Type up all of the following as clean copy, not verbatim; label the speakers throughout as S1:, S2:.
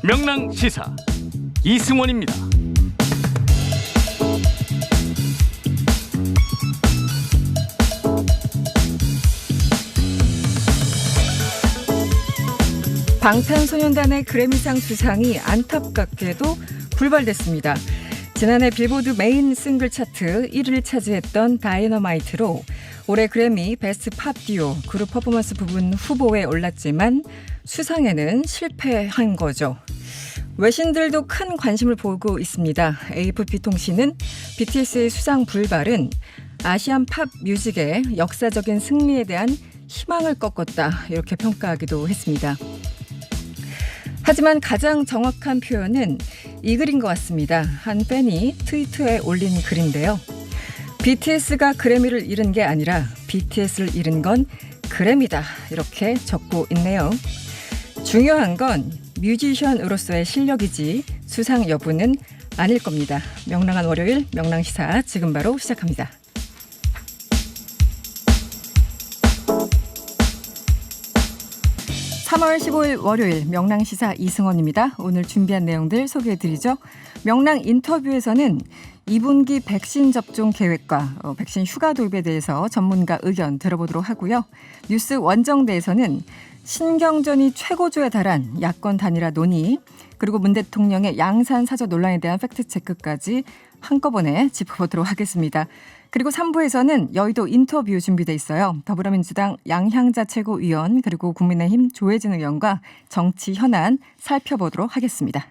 S1: 명랑시사 이승원입니다.
S2: 방탄소년단의 그래미상 수상이 안타깝게도 불발됐습니다. 지난해 빌보드 메인 싱글 차트 1위를 차지했던 다이너마이트로 올해 그래미 베스트 팝 듀오 그룹 퍼포먼스 부분 후보에 올랐지만 수상에는 실패한 거죠. 외신들도 큰 관심을 보고 있습니다. AFP 통신은 BTS의 수상 불발은 아시안 팝 뮤직의 역사적인 승리에 대한 희망을 꺾었다, 이렇게 평가하기도 했습니다. 하지만 가장 정확한 표현은 이 글인 것 같습니다. 한 팬이 트위터에 올린 글인데요. BTS가 그래미를 잃은 게 아니라 BTS를 잃은 건 그래미다, 이렇게 적고 있네요. 중요한 건 뮤지션으로서의 실력이지 수상 여부는 아닐 겁니다. 명랑한 월요일 명랑시사 지금 바로 시작합니다. (3월 15일) 월요일 명랑시사 이승원입니다. 오늘 준비한 내용들 소개해드리죠. 명랑 인터뷰에서는 2분기 백신 접종 계획과 백신 휴가 도입에 대해서 전문가 의견 들어보도록 하고요. 뉴스 원정대에서는 신경전이 최고조에 달한 야권 단일화 논의, 그리고 문 대통령의 양산 사저 논란에 대한 팩트체크까지 한꺼번에 짚어보도록 하겠습니다. 그리고 3부에서는 여의도 인터뷰 준비돼 있어요. 더불어민주당 양향자 최고위원 그리고 국민의힘 조혜진 의원과 정치 현안 살펴보도록 하겠습니다.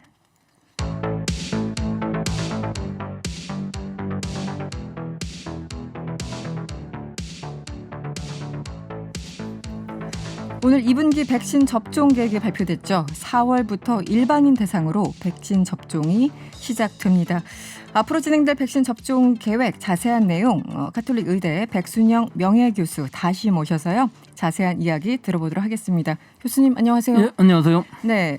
S2: 오늘 2분기 백신 접종 계획이 발표됐죠. 4월부터 일반인 대상으로 백신 접종이 시작됩니다. 앞으로 진행될 백신 접종 계획 자세한 내용 가톨릭 의대 백순영 명예교수 다시 모셔서요. 자세한 이야기 들어보도록 하겠습니다. 교수님 안녕하세요.
S3: 예, 안녕하세요.
S2: 네.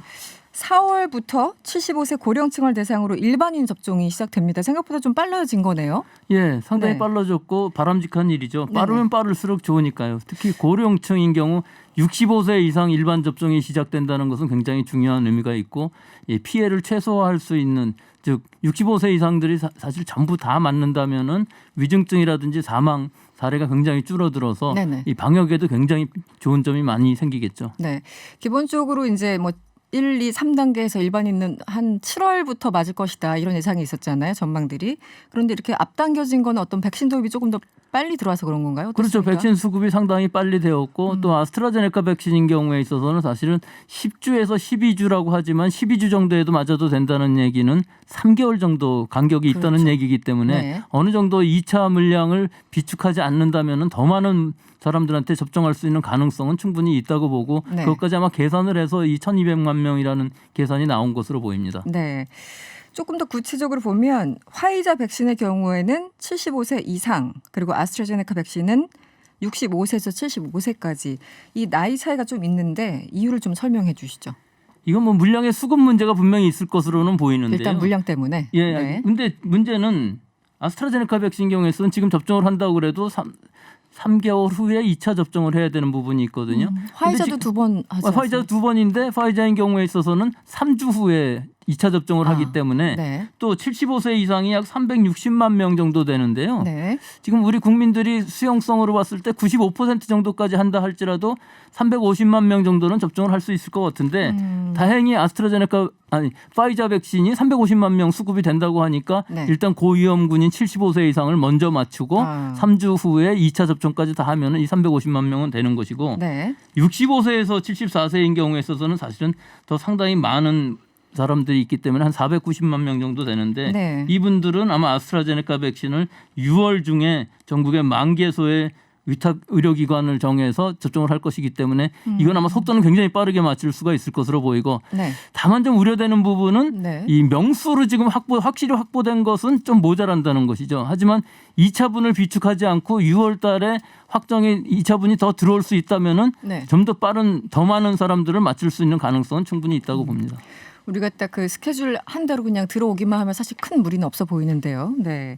S2: 4월부터 75세 고령층을 대상으로 일반인 접종이 시작됩니다. 생각보다 좀 빨라진 거네요.
S3: 예, 상당히
S2: 네.
S3: 빨라졌고 바람직한 일이죠. 빠르면
S2: 네네.
S3: 빠를수록 좋으니까요. 특히 고령층인 경우 65세 이상 일반 접종이 시작된다는 것은 굉장히 중요한 의미가 있고, 피해를 최소화할 수 있는, 즉 65세 이상들이 사실 전부 다 맞는다면은 위중증이라든지 사망 사례가 굉장히 줄어들어서
S2: 네네.
S3: 이 방역에도 굉장히 좋은 점이 많이 생기겠죠.
S2: 네. 기본적으로 이제 1, 2, 3단계에서 일반인은 한 7월부터 맞을 것이다, 이런 예상이 있었잖아요. 전망들이. 그런데 이렇게 앞당겨진 건 어떤 백신 도입이 조금 더 빨리 들어와서 그런 건가요?
S3: 그렇죠.
S2: 어떻습니까?
S3: 백신 수급이 상당히 빨리 되었고 또 아스트라제네카 백신인 경우에 있어서는 사실은 10주에서 12주라고 하지만 12주 정도에도 맞아도 된다는 얘기는 3개월 정도 간격이 있다는
S2: 그렇죠.
S3: 얘기이기 때문에
S2: 네.
S3: 어느 정도 2차 물량을 비축하지 않는다면 더 많은 사람들한테 접종할 수 있는 가능성은 충분히 있다고 보고,
S2: 네.
S3: 그것까지 아마 계산을 해서 이 1200만 명이라는 계산이 나온 것으로 보입니다.
S2: 네. 조금 더 구체적으로 보면 화이자 백신의 경우에는 75세 이상, 그리고 아스트라제네카 백신은 65세에서 75세까지 이 나이 차이가 좀 있는데 이유를 좀 설명해 주시죠.
S3: 이건 물량의 수급 문제가 분명히 있을 것으로는 보이는데요.
S2: 일단 물량 때문에.
S3: 예.
S2: 네.
S3: 근데 문제는 아스트라제네카 백신 경우에서는 지금 접종을 한다고 그래도 3개월 후에 2차 접종을 해야 되는 부분이 있거든요.
S2: 화이자도 2번 하지 않습니까?
S3: 화이자도 2번인데 파이자인 경우에 있어서는 3주 후에 2차 접종을 하기 때문에
S2: 네.
S3: 또 75세 이상이 약 360만 명 정도 되는데요.
S2: 네.
S3: 지금 우리 국민들이 수용성으로 봤을 때 95% 정도까지 한다 할지라도 350만 명 정도는 접종을 할 수 있을 것 같은데 다행히 파이자 백신이 350만 명 수급이 된다고 하니까
S2: 네.
S3: 일단 고위험군인 75세 이상을 먼저 맞추고 3주 후에 2차 접종까지 다 하면 이 350만 명은 되는 것이고,
S2: 네.
S3: 65세에서 74세인 경우에 있어서는 사실은 더 상당히 많은 사람들이 있기 때문에 한 490만 명 정도 되는데
S2: 네.
S3: 이분들은 아마 아스트라제네카 백신을 6월 중에 전국의 10,000개소의 위탁 의료기관을 정해서 접종을 할 것이기 때문에 이건 아마 속도는 굉장히 빠르게 맞출 수가 있을 것으로 보이고,
S2: 네.
S3: 다만 좀 우려되는 부분은
S2: 네.
S3: 이 명수로 지금 확실히 확보된 것은 좀 모자란다는 것이죠. 하지만 2차분을 비축하지 않고 6월 달에 확정이 2차분이 더 들어올 수 있다면은
S2: 네.
S3: 좀 더 빠른 더 많은 사람들을 맞출 수 있는 가능성은 충분히 있다고 봅니다.
S2: 우리가 딱 그 스케줄 한 대로 그냥 들어오기만 하면 사실 큰 무리는 없어 보이는데요. 네.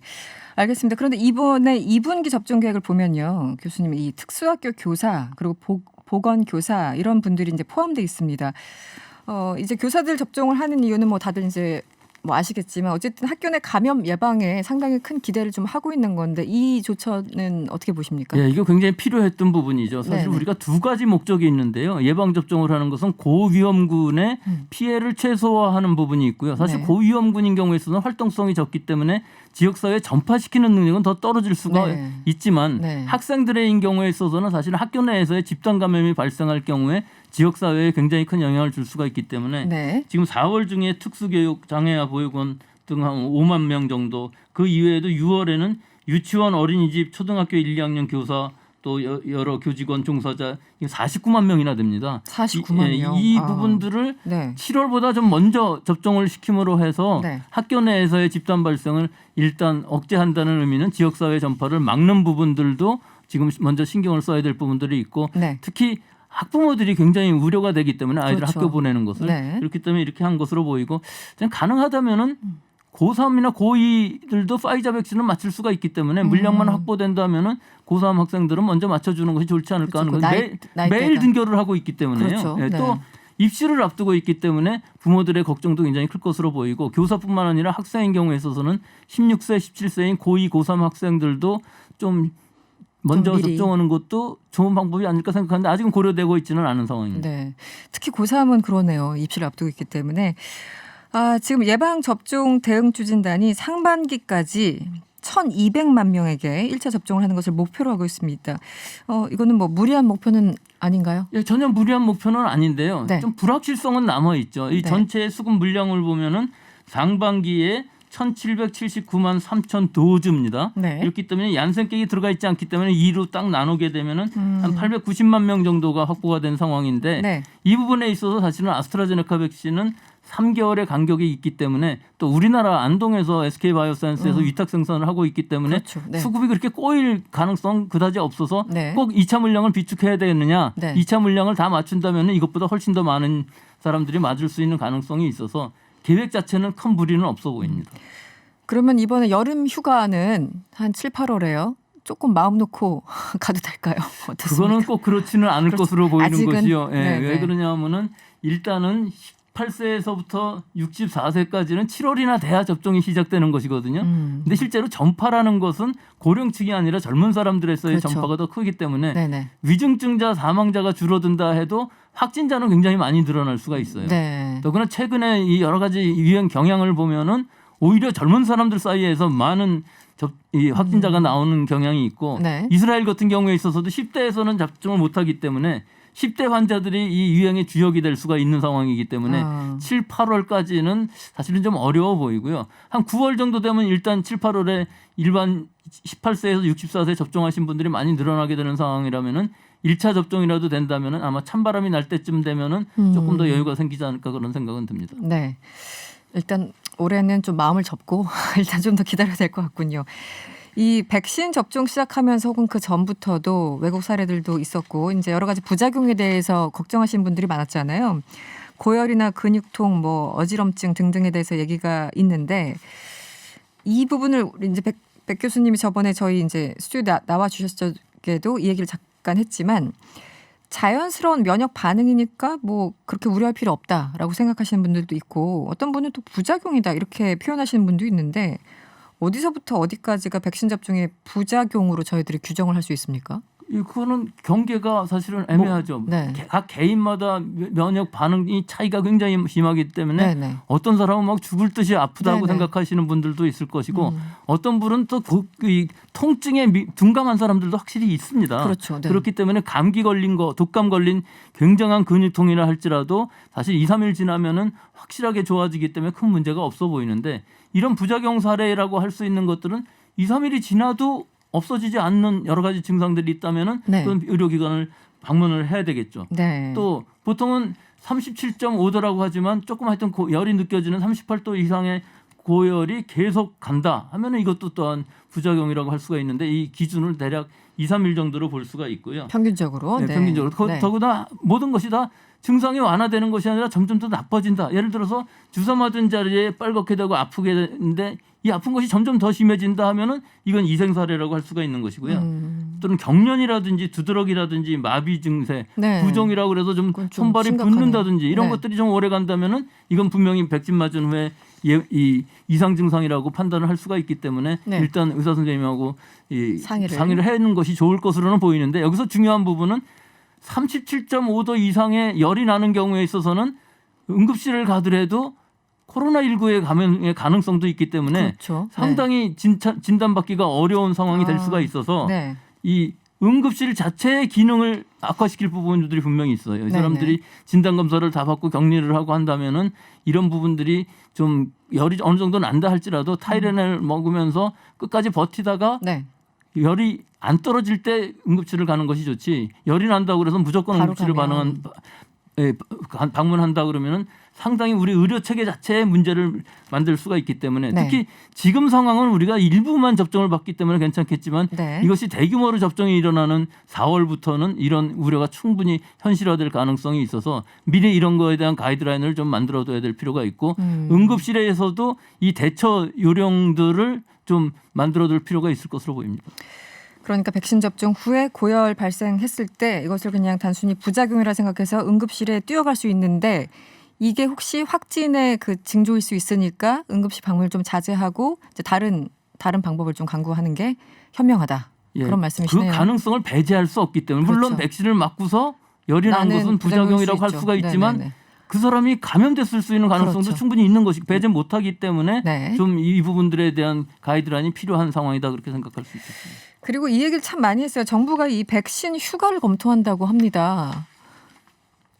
S2: 알겠습니다. 그런데 이번에 2분기 접종 계획을 보면요. 교수님, 이 특수학교 교사 그리고 보건 교사 이런 분들이 이제 포함되어 있습니다. 이제 교사들 접종을 하는 이유는 뭐 다들 이제 뭐 아시겠지만 어쨌든 학교 내 감염 예방에 상당히 큰 기대를 좀 하고 있는 건데 이 조처는 어떻게 보십니까?
S3: 예, 이거 굉장히 필요했던 부분이죠. 사실
S2: 네네.
S3: 우리가 두 가지 목적이 있는데요. 예방 접종을 하는 것은 고위험군의 피해를 최소화하는 부분이 있고요. 사실
S2: 네.
S3: 고위험군인 경우에 있어서는 활동성이 적기 때문에 지역사회에 전파시키는 능력은 더 떨어질 수가
S2: 네.
S3: 있지만
S2: 네.
S3: 학생들의 경우에 있어서는 사실 학교 내에서의 집단 감염이 발생할 경우에 지역사회에 굉장히 큰 영향을 줄 수가 있기 때문에
S2: 네.
S3: 지금 4월 중에 특수교육 장애아 보육원 등 한 5만 명 정도 그 이외에도 6월에는 유치원 어린이집 초등학교 1, 2학년 교사 또 여러 교직원 종사자 49만 명이나 됩니다.
S2: 49만 명.
S3: 이 부분들을
S2: 네.
S3: 7월보다 좀 먼저 접종을 시킴으로 해서
S2: 네.
S3: 학교 내에서의 집단 발생을 일단 억제한다는 의미는 지역사회 전파를 막는 부분들도 지금 먼저 신경을 써야 될 부분들이 있고
S2: 네.
S3: 특히 학부모들이 굉장히 우려가 되기 때문에 아이들
S2: 그렇죠.
S3: 학교 보내는 것을
S2: 네.
S3: 그렇기 때문에 이렇게 한 것으로 보이고 가능하다면은 고3이나 고2들도 파이자 백신을 맞출 수가 있기 때문에 물량만 확보된다면은 고3 학생들은 먼저 맞춰주는 것이 좋지 않을까 하는
S2: 그렇죠.
S3: 건
S2: 나이대가.
S3: 매일 등교를 하고 있기 때문에요.
S2: 그렇죠.
S3: 예,
S2: 네.
S3: 또 입시를 앞두고 있기 때문에 부모들의 걱정도 굉장히 클 것으로 보이고 교사뿐만 아니라 학생인 경우에 있어서는 16세, 17세인 고2, 고3 학생들도 좀 먼저
S2: 좀 미리.
S3: 접종하는 것도 좋은 방법이 아닐까 생각하는데 아직은 고려되고 있지는 않은 상황입니다.
S2: 네. 특히 고3은 그러네요. 입시를 앞두고 있기 때문에. 지금 예방접종 대응추진단이 상반기까지 1,200만 명에게 1차 접종을 하는 것을 목표로 하고 있습니다. 이거는 뭐 무리한 목표는 아닌가요?
S3: 예, 전혀 무리한 목표는 아닌데요.
S2: 네.
S3: 좀 불확실성은 남아 있죠. 이
S2: 네.
S3: 전체 수급 물량을 보면은 상반기에 1,779만 3천 도즈입니다.
S2: 네.
S3: 이렇기 때문에 얀센객이 들어가 있지 않기 때문에 2로 딱 나누게 되면은 한 890만 명 정도가 확보가 된 상황인데
S2: 네.
S3: 이 부분에 있어서 사실은 아스트라제네카 백신은 3개월의 간격이 있기 때문에 또 우리나라 안동에서 SK바이오사이언스에서 위탁 생산을 하고 있기 때문에
S2: 그렇죠. 네.
S3: 수급이 그렇게 꼬일 가능성 그다지 없어서
S2: 네.
S3: 꼭 2차 물량을 비축해야 되느냐.
S2: 네.
S3: 2차 물량을 다 맞춘다면 이것보다 훨씬 더 많은 사람들이 맞을 수 있는 가능성이 있어서 계획 자체는 큰 무리는 없어 보입니다.
S2: 그러면 이번에 여름 휴가는 한 7, 8월에요. 조금 마음 놓고 가도 될까요? 어떻습니까?
S3: 그거는 꼭 그렇지는 않을
S2: 그렇죠.
S3: 것으로 보이는
S2: 아직은?
S3: 것이요. 예,
S2: 네,
S3: 왜
S2: 네.
S3: 그러냐면은 일단은 18세에서부터 64세까지는 7월이나 돼야 접종이 시작되는 것이거든요. 근데 실제로 전파라는 것은 고령층이 아니라 젊은 사람들에서의
S2: 그렇죠.
S3: 전파가 더 크기 때문에
S2: 네네.
S3: 위중증자 사망자가 줄어든다 해도 확진자는 굉장히 많이 늘어날 수가 있어요.
S2: 네.
S3: 더구나 최근에 이 여러 가지 유행 경향을 보면은 오히려 젊은 사람들 사이에서 많은 이 확진자가 나오는 경향이 있고
S2: 네.
S3: 이스라엘 같은 경우에 있어서도 10대에서는 접종을 못하기 때문에 10대 환자들이 이 유행의 주역이 될 수가 있는 상황이기 때문에 7, 8월까지는 사실은 좀 어려워 보이고요. 한 9월 정도 되면 일단 7, 8월에 일반 18세에서 64세 접종하신 분들이 많이 늘어나게 되는 상황이라면은 1차 접종이라도 된다면은 아마 찬바람이 날 때쯤 되면은 조금 더 여유가 생기지 않을까 그런 생각은 듭니다.
S2: 네. 일단 올해는 좀 마음을 접고 일단 좀 더 기다려야 될 것 같군요. 이 백신 접종 시작하면서 혹은 그 전부터도 외국 사례들도 있었고 이제 여러 가지 부작용에 대해서 걱정하시는 분들이 많았잖아요. 고열이나 근육통, 뭐 어지럼증 등등에 대해서 얘기가 있는데 이 부분을 이제 백 교수님이 저번에 저희 이제 스튜디오에 나와 주셨을 때도 이 얘기를 잠깐 했지만 자연스러운 면역 반응이니까 뭐 그렇게 우려할 필요 없다라고 생각하시는 분들도 있고 어떤 분은 또 부작용이다 이렇게 표현하시는 분도 있는데 어디서부터 어디까지가 백신 접종의 부작용으로 저희들이 규정을 할 수 있습니까?
S3: 그거는 경계가 사실은 애매하죠.
S2: 네.
S3: 각 개인마다 면역 반응이 차이가 굉장히 심하기 때문에
S2: 네네.
S3: 어떤 사람은 막 죽을 듯이 아프다고
S2: 네네.
S3: 생각하시는 분들도 있을 것이고 어떤 분은 또 이 통증에 둔감한 사람들도 확실히 있습니다.
S2: 그렇죠. 네.
S3: 그렇기 때문에 감기 걸린 거, 독감 걸린 굉장한 근육통이라 할지라도 사실 2, 3일 지나면은 확실하게 좋아지기 때문에 큰 문제가 없어 보이는데 이런 부작용 사례라고 할 수 있는 것들은 2, 3일이 지나도 없어지지 않는 여러 가지 증상들이 있다면은
S2: 네.
S3: 그런 의료기관을 방문을 해야 되겠죠.
S2: 네.
S3: 또 보통은 37.5도라고 하지만 조금 하여튼 열이 느껴지는 38도 이상의 고열이 계속 간다 하면은 이것도 또한 부작용이라고 할 수가 있는데 이 기준을 대략 2, 3일 정도로 볼 수가 있고요.
S2: 평균적으로.
S3: 네,
S2: 네.
S3: 평균적으로.
S2: 네.
S3: 더구나 모든 것이 다 증상이 완화되는 것이 아니라 점점 더 나빠진다. 예를 들어서 주사 맞은 자리에 빨갛게 되고 아프게 되는데 이 아픈 것이 점점 더 심해진다 하면은 이건 이생사례라고 할 수가 있는 것이고요. 또는 경련이라든지 두드러기라든지 마비 증세,
S2: 네.
S3: 부종이라고 그래서 좀
S2: 그건 좀
S3: 손발이
S2: 심각하네요.
S3: 붓는다든지 이런
S2: 네.
S3: 것들이 좀 오래 간다면은 이건 분명히 백신 맞은 후에 이 이상 증상이라고 판단을 할 수가 있기 때문에
S2: 네.
S3: 일단 의사 선생님하고 이
S2: 상의를
S3: 하는 것이 좋을 것으로는 보이는데 여기서 중요한 부분은 37.5도 이상의 열이 나는 경우에 있어서는 응급실을 가더라도 코로나19에 감염의 가능성도 있기 때문에
S2: 그렇죠.
S3: 상당히 진단받기가 어려운 상황이 될 수가 있어서
S2: 네.
S3: 이 응급실 자체의 기능을 악화시킬 부분들이 분명히 있어요. 이
S2: 네네.
S3: 사람들이 진단 검사를 다 받고 격리를 하고 한다면은 이런 부분들이 좀 열이 어느 정도 난다 할지라도 타이레놀 먹으면서 끝까지 버티다가
S2: 네.
S3: 열이 안 떨어질 때 응급실을 가는 것이 좋지. 열이 난다고 그래서 무조건
S2: 바로
S3: 응급실을
S2: 가면.
S3: 방문한다 그러면은 상당히 우리 의료 체계 자체에 문제를 만들 수가 있기 때문에
S2: 네.
S3: 특히 지금 상황은 우리가 일부만 접종을 받기 때문에 괜찮겠지만
S2: 네.
S3: 이것이 대규모로 접종이 일어나는 4월부터는 이런 우려가 충분히 현실화될 가능성이 있어서 미리 이런 거에 대한 가이드라인을 좀 만들어둬야 될 필요가 있고 응급실에서도 이 대처 요령들을 좀 만들어둘 필요가 있을 것으로 보입니다.
S2: 그러니까 백신 접종 후에 고열 발생했을 때 이것을 그냥 단순히 부작용이라 생각해서 응급실에 뛰어갈 수 있는데 이게 혹시 확진의 그 징조일 수 있으니까 응급실 방문을 좀 자제하고 이제 다른 방법을 좀 강구하는 게 현명하다.
S3: 예,
S2: 그런 말씀이시네요.
S3: 그 가능성을 배제할 수 없기 때문에 물론
S2: 그렇죠.
S3: 백신을 맞고서 열이 난
S2: 나는
S3: 것은 부작용이라고
S2: 수
S3: 할
S2: 있죠.
S3: 수가 있지만
S2: 네네네.
S3: 그 사람이 감염됐을 수 있는 가능성도
S2: 그렇죠.
S3: 충분히 있는 것이 배제 못하기 때문에
S2: 네.
S3: 좀 이 부분들에 대한 가이드라인이 필요한 상황이다 그렇게 생각할 수 있겠습니다.
S2: 그리고 이 얘기를 참 많이 했어요. 정부가 이 백신 휴가를 검토한다고 합니다.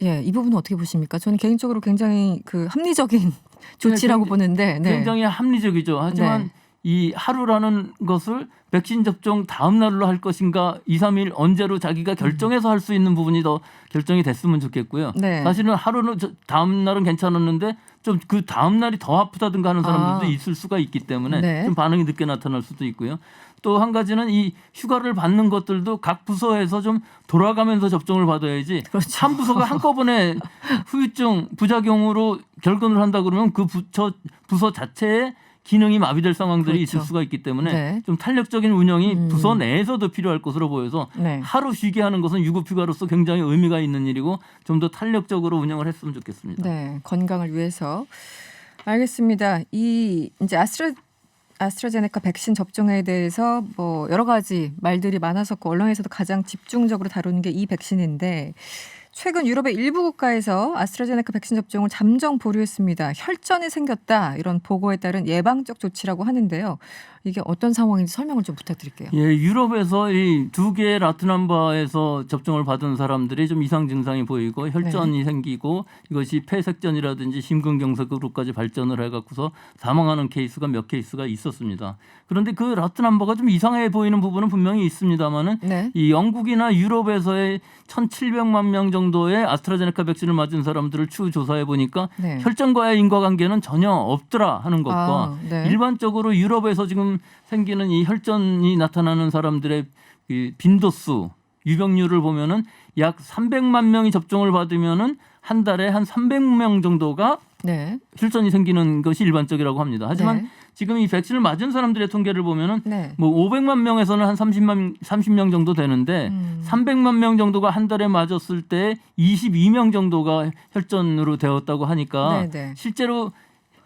S2: 예, 이 부분은 어떻게 보십니까? 저는 개인적으로 굉장히 그 합리적인 조치라고 보는데 네.
S3: 굉장히 합리적이죠. 하지만
S2: 네.
S3: 이 하루라는 것을 백신 접종 다음 날로 할 것인가 2, 3일 언제로 자기가 결정해서 할 수 있는 부분이 더 결정이 됐으면 좋겠고요.
S2: 네.
S3: 사실은 하루는 다음 날은 괜찮았는데 좀 그 다음 날이 더 아프다든가 하는 사람들도 있을 수가 있기 때문에
S2: 네.
S3: 좀 반응이 늦게 나타날 수도 있고요. 또 한 가지는 이 휴가를 받는 것들도 각 부서에서 좀 돌아가면서 접종을 받아야지
S2: 그렇죠.
S3: 한 부서가 한꺼번에 후유증 부작용으로 결근을 한다 그러면 그 부서 자체에 기능이 마비될 상황들이
S2: 그렇죠.
S3: 있을 수가 있기 때문에
S2: 네.
S3: 좀 탄력적인 운영이 부서 내에서도 필요할 것으로 보여서
S2: 네.
S3: 하루 쉬게 하는 것은 유급휴가로서 굉장히 의미가 있는 일이고 좀 더 탄력적으로 운영을 했으면 좋겠습니다.
S2: 네, 건강을 위해서 알겠습니다. 이 이제 아스트라제네카 백신 접종에 대해서 뭐 여러 가지 말들이 많았었고 언론에서도 가장 집중적으로 다루는 게 이 백신인데 최근 유럽의 일부 국가에서 아스트라제네카 백신 접종을 잠정 보류했습니다. 혈전이 생겼다 이런 보고에 따른 예방적 조치라고 하는데요. 이게 어떤 상황인지 설명을 좀 부탁드릴게요.
S3: 예, 유럽에서 이 두 개의 라틴암바에서 접종을 받은 사람들이 좀 이상 증상이 보이고 혈전이 생기고 이것이 폐색전이라든지 심근경색으로까지 발전을 해갖고서 사망하는 케이스가 몇 케이스가 있었습니다. 그런데 그 라틴암바가 좀 이상해 보이는 부분은 분명히 있습니다만은
S2: 네.
S3: 이 영국이나 유럽에서의 1,700만 명 정도의 아스트라제네카 백신을 맞은 사람들을 추후 조사해 보니까
S2: 네.
S3: 혈전과의 인과관계는 전혀 없더라 하는 것과
S2: 아, 네.
S3: 일반적으로 유럽에서 지금 생기는 이 혈전이 나타나는 사람들의 이 빈도수 유병률을 보면은 약 300만 명이 접종을 받으면은 한 달에 한 300명 정도가
S2: 네.
S3: 혈전이 생기는 것이 일반적이라고 합니다. 하지만
S2: 네.
S3: 지금 이 백신을 맞은 사람들의 통계를 보면은
S2: 네.
S3: 뭐 500만 명에서는 한 30명 정도 되는데 300만 명 정도가 한 달에 맞았을 때 22명 정도가 혈전으로 되었다고 하니까
S2: 네, 네.
S3: 실제에서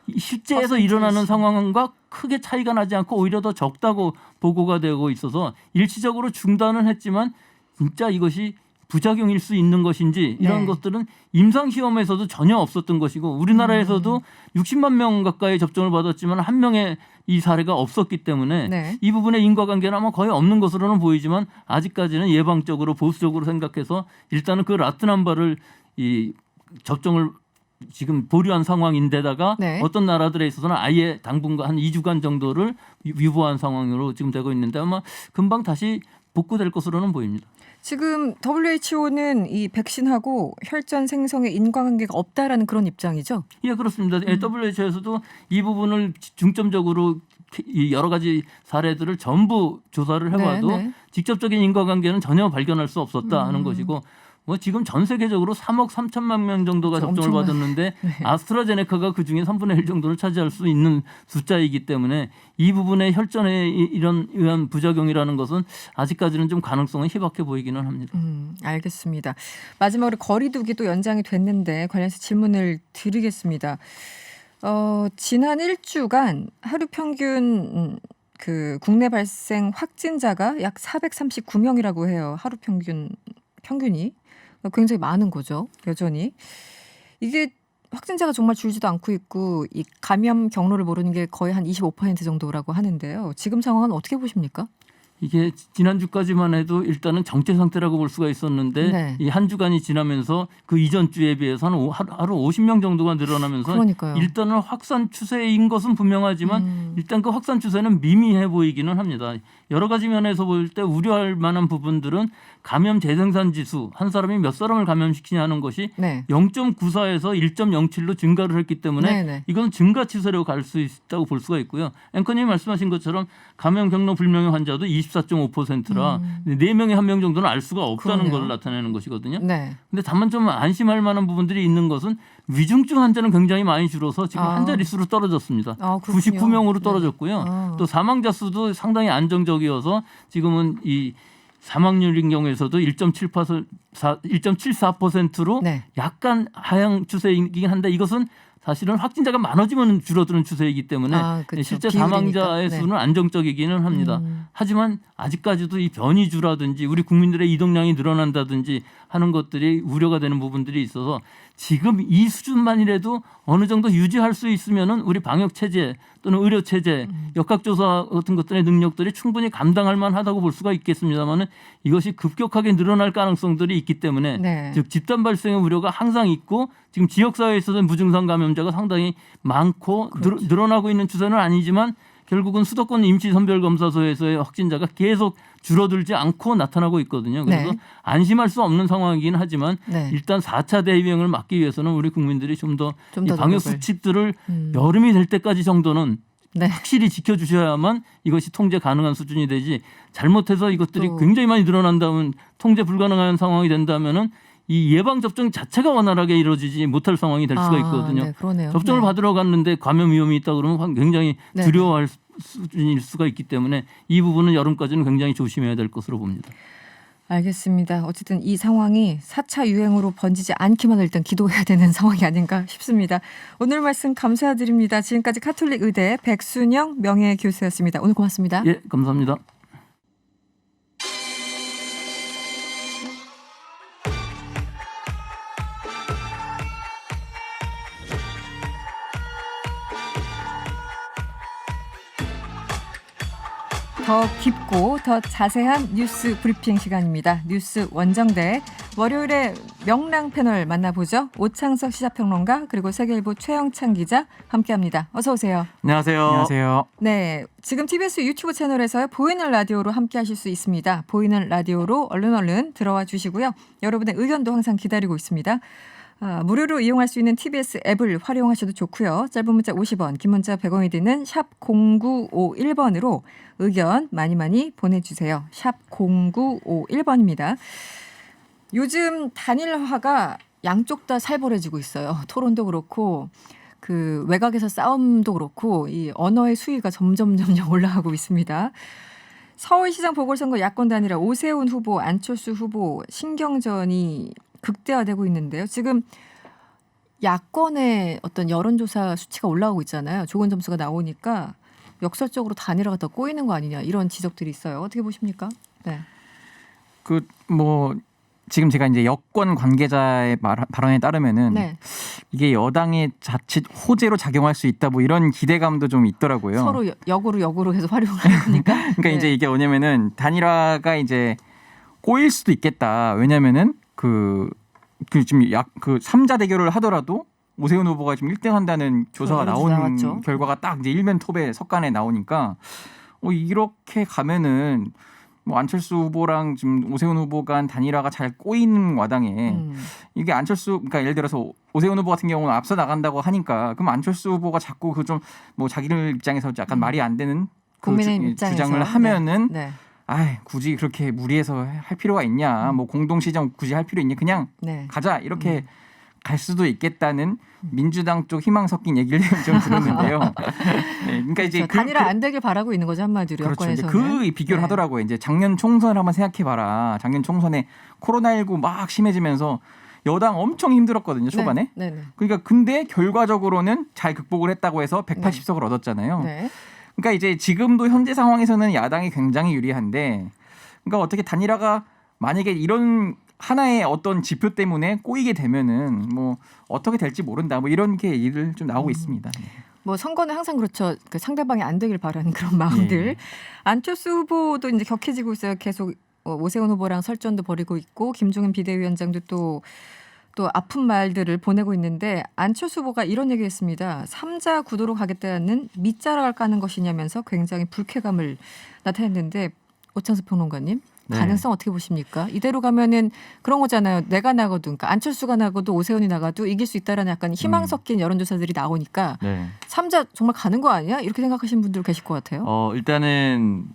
S2: 퍼센테이지.
S3: 일어나는 상황과 크게 차이가 나지 않고 오히려 더 적다고 보고가 되고 있어서 일시적으로 중단은 했지만 진짜 이것이 부작용일 수 있는 것인지 이런
S2: 네.
S3: 것들은 임상 시험에서도 전혀 없었던 것이고 우리나라에서도 60만 명 가까이 접종을 받았지만 한 명의 이 사례가 없었기 때문에
S2: 네.
S3: 이 부분의 인과관계는 아마 거의 없는 것으로는 보이지만 아직까지는 예방적으로 보수적으로 생각해서 일단은 그 라틴암바를 이 접종을 지금 보류한 상황인데다가
S2: 네.
S3: 어떤 나라들에 있어서는 아예 당분간 한 2주간 정도를 유보한 상황으로 지금 되고 있는데 아마 금방 다시 복구될 것으로는 보입니다.
S2: 지금 WHO는 이 백신하고 혈전 생성에 인과관계가 없다라는 그런 입장이죠.
S3: 예, 그렇습니다. WHO에서도 이 부분을 중점적으로 이 여러 가지 사례들을 전부 조사를 해봐도
S2: 네, 네.
S3: 직접적인 인과관계는 전혀 발견할 수 없었다 하는 것이고 뭐 지금 전 세계적으로 3억 3천만 명 정도가 접종을 받았는데 아스트라제네카가 그중에 3분의 1 정도를 차지할 수 있는 숫자이기 때문에 이 부분의 혈전에 이런 의한 부작용이라는 것은 아직까지는 좀 가능성은 희박해 보이기는 합니다.
S2: 알겠습니다. 마지막으로 거리두기 또 연장이 됐는데 관련해서 질문을 드리겠습니다. 지난 1주간 하루 평균 그 국내 발생 확진자가 약 439명이라고 해요. 하루 평균이 굉장히 많은 거죠. 여전히 이게 확진자가 정말 줄지도 않고 있고 이 감염 경로를 모르는 게 거의 한 25% 정도라고 하는데요. 지금 상황은 어떻게 보십니까?
S3: 이게 지난주까지만 해도 일단은 정체 상태라고 볼 수가 있었는데
S2: 네.
S3: 이 한 주간이 지나면서 그 이전 주에 비해서 하루 50명 정도가 늘어나면서
S2: 그러니까요.
S3: 일단은 확산 추세인 것은 분명하지만 일단 그 확산 추세는 미미해 보이기는 합니다. 여러 가지 면에서 볼 때 우려할 만한 부분들은 감염 재생산 지수 한 사람이 몇 사람을 감염시키냐 하는 것이
S2: 네.
S3: 0.94에서 1.07로 증가를 했기 때문에
S2: 네네.
S3: 이건 증가 추세로 갈 수 있다고 볼 수가 있고요. 앵커님이 말씀하신 것처럼 감염 경로 불명의 환자도 24.5%라 4명에 1명 정도는 알 수가 없다는
S2: 그러네요.
S3: 걸 나타내는 것이거든요.
S2: 네.
S3: 근데 다만 좀 안심할 만한 부분들이 있는 것은 위중증 환자는 굉장히 많이 줄어서 지금 한 자릿수로 떨어졌습니다.
S2: 그렇군요.
S3: 99명으로
S2: 네.
S3: 떨어졌고요. 또 사망자 수도 상당히 안정적이어서 지금은 이 사망률인 경우에서도 1.74%로
S2: 네.
S3: 약간 하향 추세이긴 한데 이것은 사실은 확진자가 많아지면 줄어드는 추세이기 때문에
S2: 그렇죠.
S3: 실제
S2: 비율이니까.
S3: 사망자의
S2: 네.
S3: 수는 안정적이기는 합니다. 하지만 아직까지도 이 변이주라든지 우리 국민들의 이동량이 늘어난다든지 하는 것들이 우려가 되는 부분들이 있어서 지금 이 수준만이라도 어느 정도 유지할 수 있으면은 우리 방역 체제 또는 의료 체제, 역학조사 같은 것들의 능력들이 충분히 감당할 만하다고 볼 수가 있겠습니다만은 이것이 급격하게 늘어날 가능성들이 있기 때문에
S2: 네.
S3: 즉 집단 발생의 우려가 항상 있고 지금 지역 사회에서도 무증상 감염자가 상당히 많고
S2: 그렇죠.
S3: 늘어나고 있는 추세는 아니지만 결국은 수도권 임시선별검사소에서의 확진자가 계속 줄어들지 않고 나타나고 있거든요. 그래서
S2: 네.
S3: 안심할 수 없는 상황이긴 하지만
S2: 네.
S3: 일단 4차 대유행을 막기 위해서는 우리 국민들이 좀 더
S2: 좀 더
S3: 방역
S2: 노력을.
S3: 수칙들을 여름이 될 때까지 정도는
S2: 네.
S3: 확실히 지켜주셔야만 이것이 통제 가능한 수준이 되지 잘못해서 이것들이
S2: 또.
S3: 굉장히 많이 늘어난다면 통제 불가능한 상황이 된다면은 이 예방 접종 자체가 원활하게 이루어지지 못할 상황이 될 수가 있거든요.
S2: 네, 그러네요.
S3: 접종을
S2: 네.
S3: 받으러 갔는데 감염 위험이 있다 그러면 굉장히
S2: 네.
S3: 두려워할 수준일 수가 있기 때문에 이 부분은 여름까지는 굉장히 조심해야 될 것으로 봅니다.
S2: 알겠습니다. 어쨌든 이 상황이 4차 유행으로 번지지 않기만 일단 기도해야 되는 상황이 아닌가 싶습니다. 오늘 말씀 감사드립니다. 지금까지 카톨릭 의대 백순영 명예교수였습니다. 오늘 고맙습니다.
S3: 예, 감사합니다.
S2: 더 깊고 더 자세한 뉴스 브리핑 시간입니다. 뉴스 원정대 월요일에 명랑 패널 만나보죠. 오창석 시사평론가 그리고 세계일보 최영찬 기자 함께합니다. 어서 오세요.
S4: 안녕하세요. 안녕하세요.
S2: 네, 지금 TBS 유튜브 채널에서 보이는 라디오로 함께하실 수 있습니다. 보이는 라디오로 얼른 들어와 주시고요. 여러분의 의견도 항상 기다리고 있습니다. 무료로 이용할 수 있는 TBS 앱을 활용하셔도 좋고요. 짧은 문자 50원, 긴 문자 100원이 드는 샵 0951번으로 의견 많이 보내주세요. 샵 0951번입니다. 요즘 단일화가 양쪽 다 살벌해지고 있어요. 토론도 그렇고 그 외곽에서 싸움도 그렇고 이 언어의 수위가 점점 올라가고 있습니다. 서울시장 보궐선거 야권 단일화 오세훈 후보, 안철수 후보 신경전이 극대화되고 있는데요. 지금 야권의 어떤 여론조사 수치가 올라오고 있잖아요. 좋은 점수가 나오니까 역설적으로 단일화가 더 꼬이는 거 아니냐 이런 지적들이 있어요. 어떻게 보십니까? 네.
S4: 지금 제가 이제 여권 관계자의 발언에 따르면은
S2: 네.
S4: 이게 여당의 자칫 호재로 작용할 수 있다 뭐 이런 기대감도 좀 있더라고요.
S2: 서로 역으로 해서 활용을 하는 거니까.
S4: 그러니까
S2: 네.
S4: 이제 이게 뭐냐면은 단일화가 이제 꼬일 수도 있겠다. 왜냐면은 지금 그 3자 대결을 하더라도 오세훈 후보가 지금 1등 한다는 조사가 나온 결과가 딱 이제 일면 톱에 석간에 나오니까 이렇게 가면은 뭐 안철수 후보랑 지금 오세훈 후보가 단일화가 잘 꼬이는 와당에 이게 그러니까 예를 들어서 오세훈 후보 같은 경우는 앞서 나간다고 하니까 그럼 안철수 후보가 자꾸 좀 뭐 자기들 입장에서 약간 말이 안 되는
S2: 국민의힘
S4: 주장을
S2: 입장에서.
S4: 하면은
S2: 네.
S4: 굳이 그렇게 무리해서 할 필요가 있냐, 뭐 공동시정 굳이 할 필요 있냐, 그냥
S2: 네.
S4: 가자 이렇게 갈 수도 있겠다는 민주당 쪽 희망 섞인 얘기를 좀 들었는데요. 네, 그러니까 이제
S2: 단일화 안 되길 바라고 있는 거죠, 한마디로.
S4: 그렇죠. 이제
S2: 여권에서는.
S4: 그 비교를
S2: 네.
S4: 하더라고요. 이제 작년 총선을 한번 생각해봐라. 작년 총선에 코로나19 막 심해지면서 여당 엄청 힘들었거든요, 초반에.
S2: 네. 네.
S4: 그러니까 근데 결과적으로는 잘 극복을 했다고 해서 180석을 얻었잖아요.
S2: 네.
S4: 그러니까 이제 지금도 현재 상황에서는 야당이 굉장히 유리한데, 그러니까 어떻게 단일화가 만약에 이런 하나의 어떤 지표 때문에 꼬이게 되면은 뭐 어떻게 될지 모른다. 뭐 이런 게 얘기를 좀 나오고 있습니다.
S2: 뭐 선거는 항상 그렇죠. 그 상대방이 안 되길 바라는 그런 마음들.
S4: 예.
S2: 안철수 후보도 이제 격해지고 있어요. 계속 오세훈 후보랑 설전도 벌이고 있고 김종인 비대위원장도 또 아픈 말들을 보내고 있는데 안철수 후보가 이런 얘기했습니다. 3자 구도로 가겠다는 밑자락을 까는 것이냐면서 굉장히 불쾌감을 나타냈는데 오창수 평론가님.
S3: 네.
S2: 가능성 어떻게 보십니까? 이대로 가면은 그런 거잖아요. 내가 나가도, 그러니까 안철수가 나가도 오세훈이 나가도 이길 수 있다라는 약간 희망 섞인 여론조사들이 나오니까
S3: 네.
S2: 3자 정말 가는 거 아니야? 이렇게 생각하시는 분들 계실 것 같아요.
S3: 일단은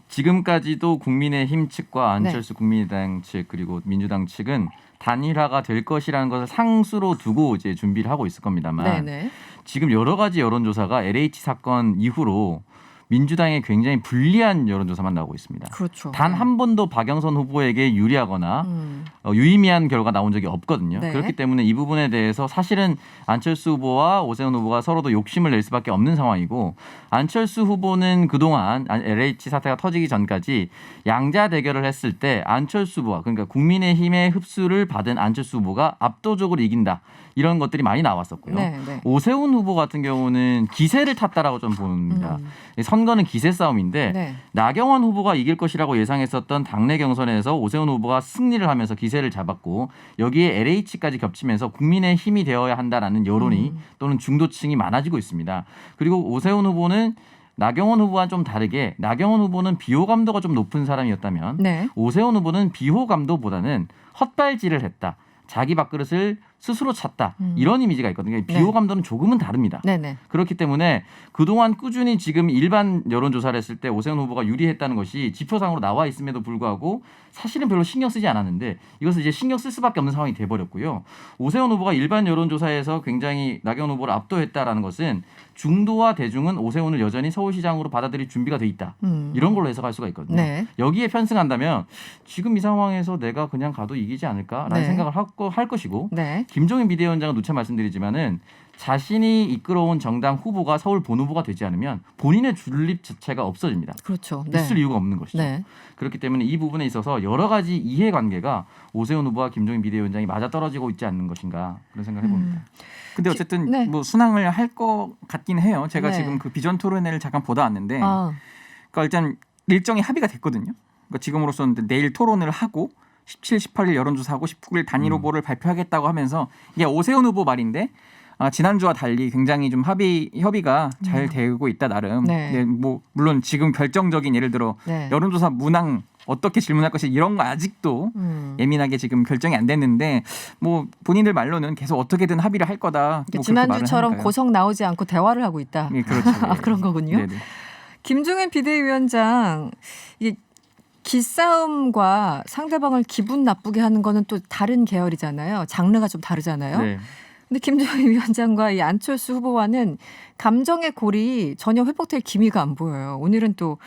S3: 지금까지도 국민의힘 측과 안철수 국민의당 측 그리고 민주당 측은 단일화가 될 것이라는 것을 상수로 두고 이제 준비를 하고 있을 겁니다만
S2: 네네.
S3: 지금 여러 가지 여론조사가 LH 사건 이후로 민주당에 굉장히 불리한 여론조사만 나오고 있습니다.
S2: 그렇죠.
S3: 단 한 번도 박영선 후보에게 유리하거나
S2: 음.
S3: 유의미한 결과 나온 적이 없거든요.
S2: 네.
S3: 그렇기 때문에 이 부분에 대해서 사실은 안철수 후보와 오세훈 후보가 서로도 욕심을 낼 수밖에 없는 상황이고 안철수 후보는 그동안 LH 사태가 터지기 전까지 양자 대결을 했을 때 안철수 후보가 그러니까 국민의힘의 흡수를 받은 안철수 후보가 압도적으로 이긴다. 이런 것들이 많이 나왔었고요.
S2: 네, 네.
S3: 오세훈 후보 같은 경우는 기세를 탔다라고 좀 봅니다. 선거는 기세 싸움인데
S2: 네.
S3: 나경원 후보가 이길 것이라고 예상했었던 당내 경선에서 오세훈 후보가 승리를 하면서 기세를 잡았고 여기에 LH까지 겹치면서 국민의 힘이 되어야 한다라는 여론이 또는 중도층이 많아지고 있습니다. 그리고 오세훈 후보는 나경원 후보와 좀 다르게 나경원 후보는 비호감도가 좀 높은 사람이었다면
S2: 네.
S3: 오세훈 후보는 비호감도보다는 헛발질을 했다. 자기 밥그릇을 스스로 찼다. 이런 이미지가 있거든요. 비호감도는 조금은 다릅니다.
S2: 네네.
S3: 그렇기 때문에 그동안 꾸준히 지금 일반 여론조사를 했을 때 오세훈 후보가 유리했다는 것이 지표상으로 나와 있음에도 불구하고 사실은 별로 신경 쓰지 않았는데 이것을 이제 신경 쓸 수밖에 없는 상황이 돼버렸고요. 오세훈 후보가 일반 여론조사에서 굉장히 나경원 후보를 압도했다라는 것은 중도와 대중은 오세훈을 여전히 서울시장으로 받아들일 준비가 돼 있다. 이런 걸로 해석할 수가 있거든요.
S2: 네.
S3: 여기에 편승한다면 지금 이 상황에서 내가 그냥 가도 이기지 않을까라는
S2: 네.
S3: 생각을 할 것이고
S2: 네.
S3: 김종인 비대위원장은 누차 말씀드리지만은 자신이 이끌어온 정당 후보가 서울 본후보가 되지 않으면 본인의 존립 자체가 없어집니다.
S2: 그렇죠. 네.
S3: 있을 이유가 없는 것이죠.
S2: 네.
S3: 그렇기 때문에 이 부분에 있어서 여러 가지 이해관계가 오세훈 후보와 김종인 비대위원장이 맞아떨어지고 있지 않는 것인가 그런 생각을 해봅니다.
S4: 근데 어쨌든
S2: 네.
S4: 뭐 순항을 할 것 같긴 해요. 제가
S2: 네.
S4: 지금 그 비전 토론회를 잠깐 보다 왔는데
S2: 아,
S4: 그러니까 일단 일정이 합의가 됐거든요. 그러니까 지금으로서는 내일 토론을 하고 17, 18일 여론조사하고 19일 단일 후보를 발표하겠다고 하면서 이게 오세훈 후보 말인데 지난주와 달리 굉장히 좀 협의가 잘 되고 있다 나름.
S2: 네.
S4: 네, 뭐 물론 지금 결정적인 예를 들어
S2: 네.
S4: 여론조사 문항 어떻게 질문할 것이 이런 거 아직도 예민하게 지금 결정이 안 됐는데 뭐 본인들 말로는 계속 어떻게든 합의를 할 거다. 뭐
S2: 지난주처럼 고성 나오지 않고 대화를 하고 있다.
S4: 네, 그렇죠.
S2: 아, 그런 거군요.
S4: 네네.
S2: 김종인 비대위원장 이게 기싸움과 상대방을 기분 나쁘게 하는 거는 또 다른 계열이잖아요. 장르가 좀 다르잖아요.
S3: 네.
S2: 근데 김종인 위원장과 이 안철수 후보와는 감정의 골이 전혀 회복될 기미가 안 보여요. 오늘은 또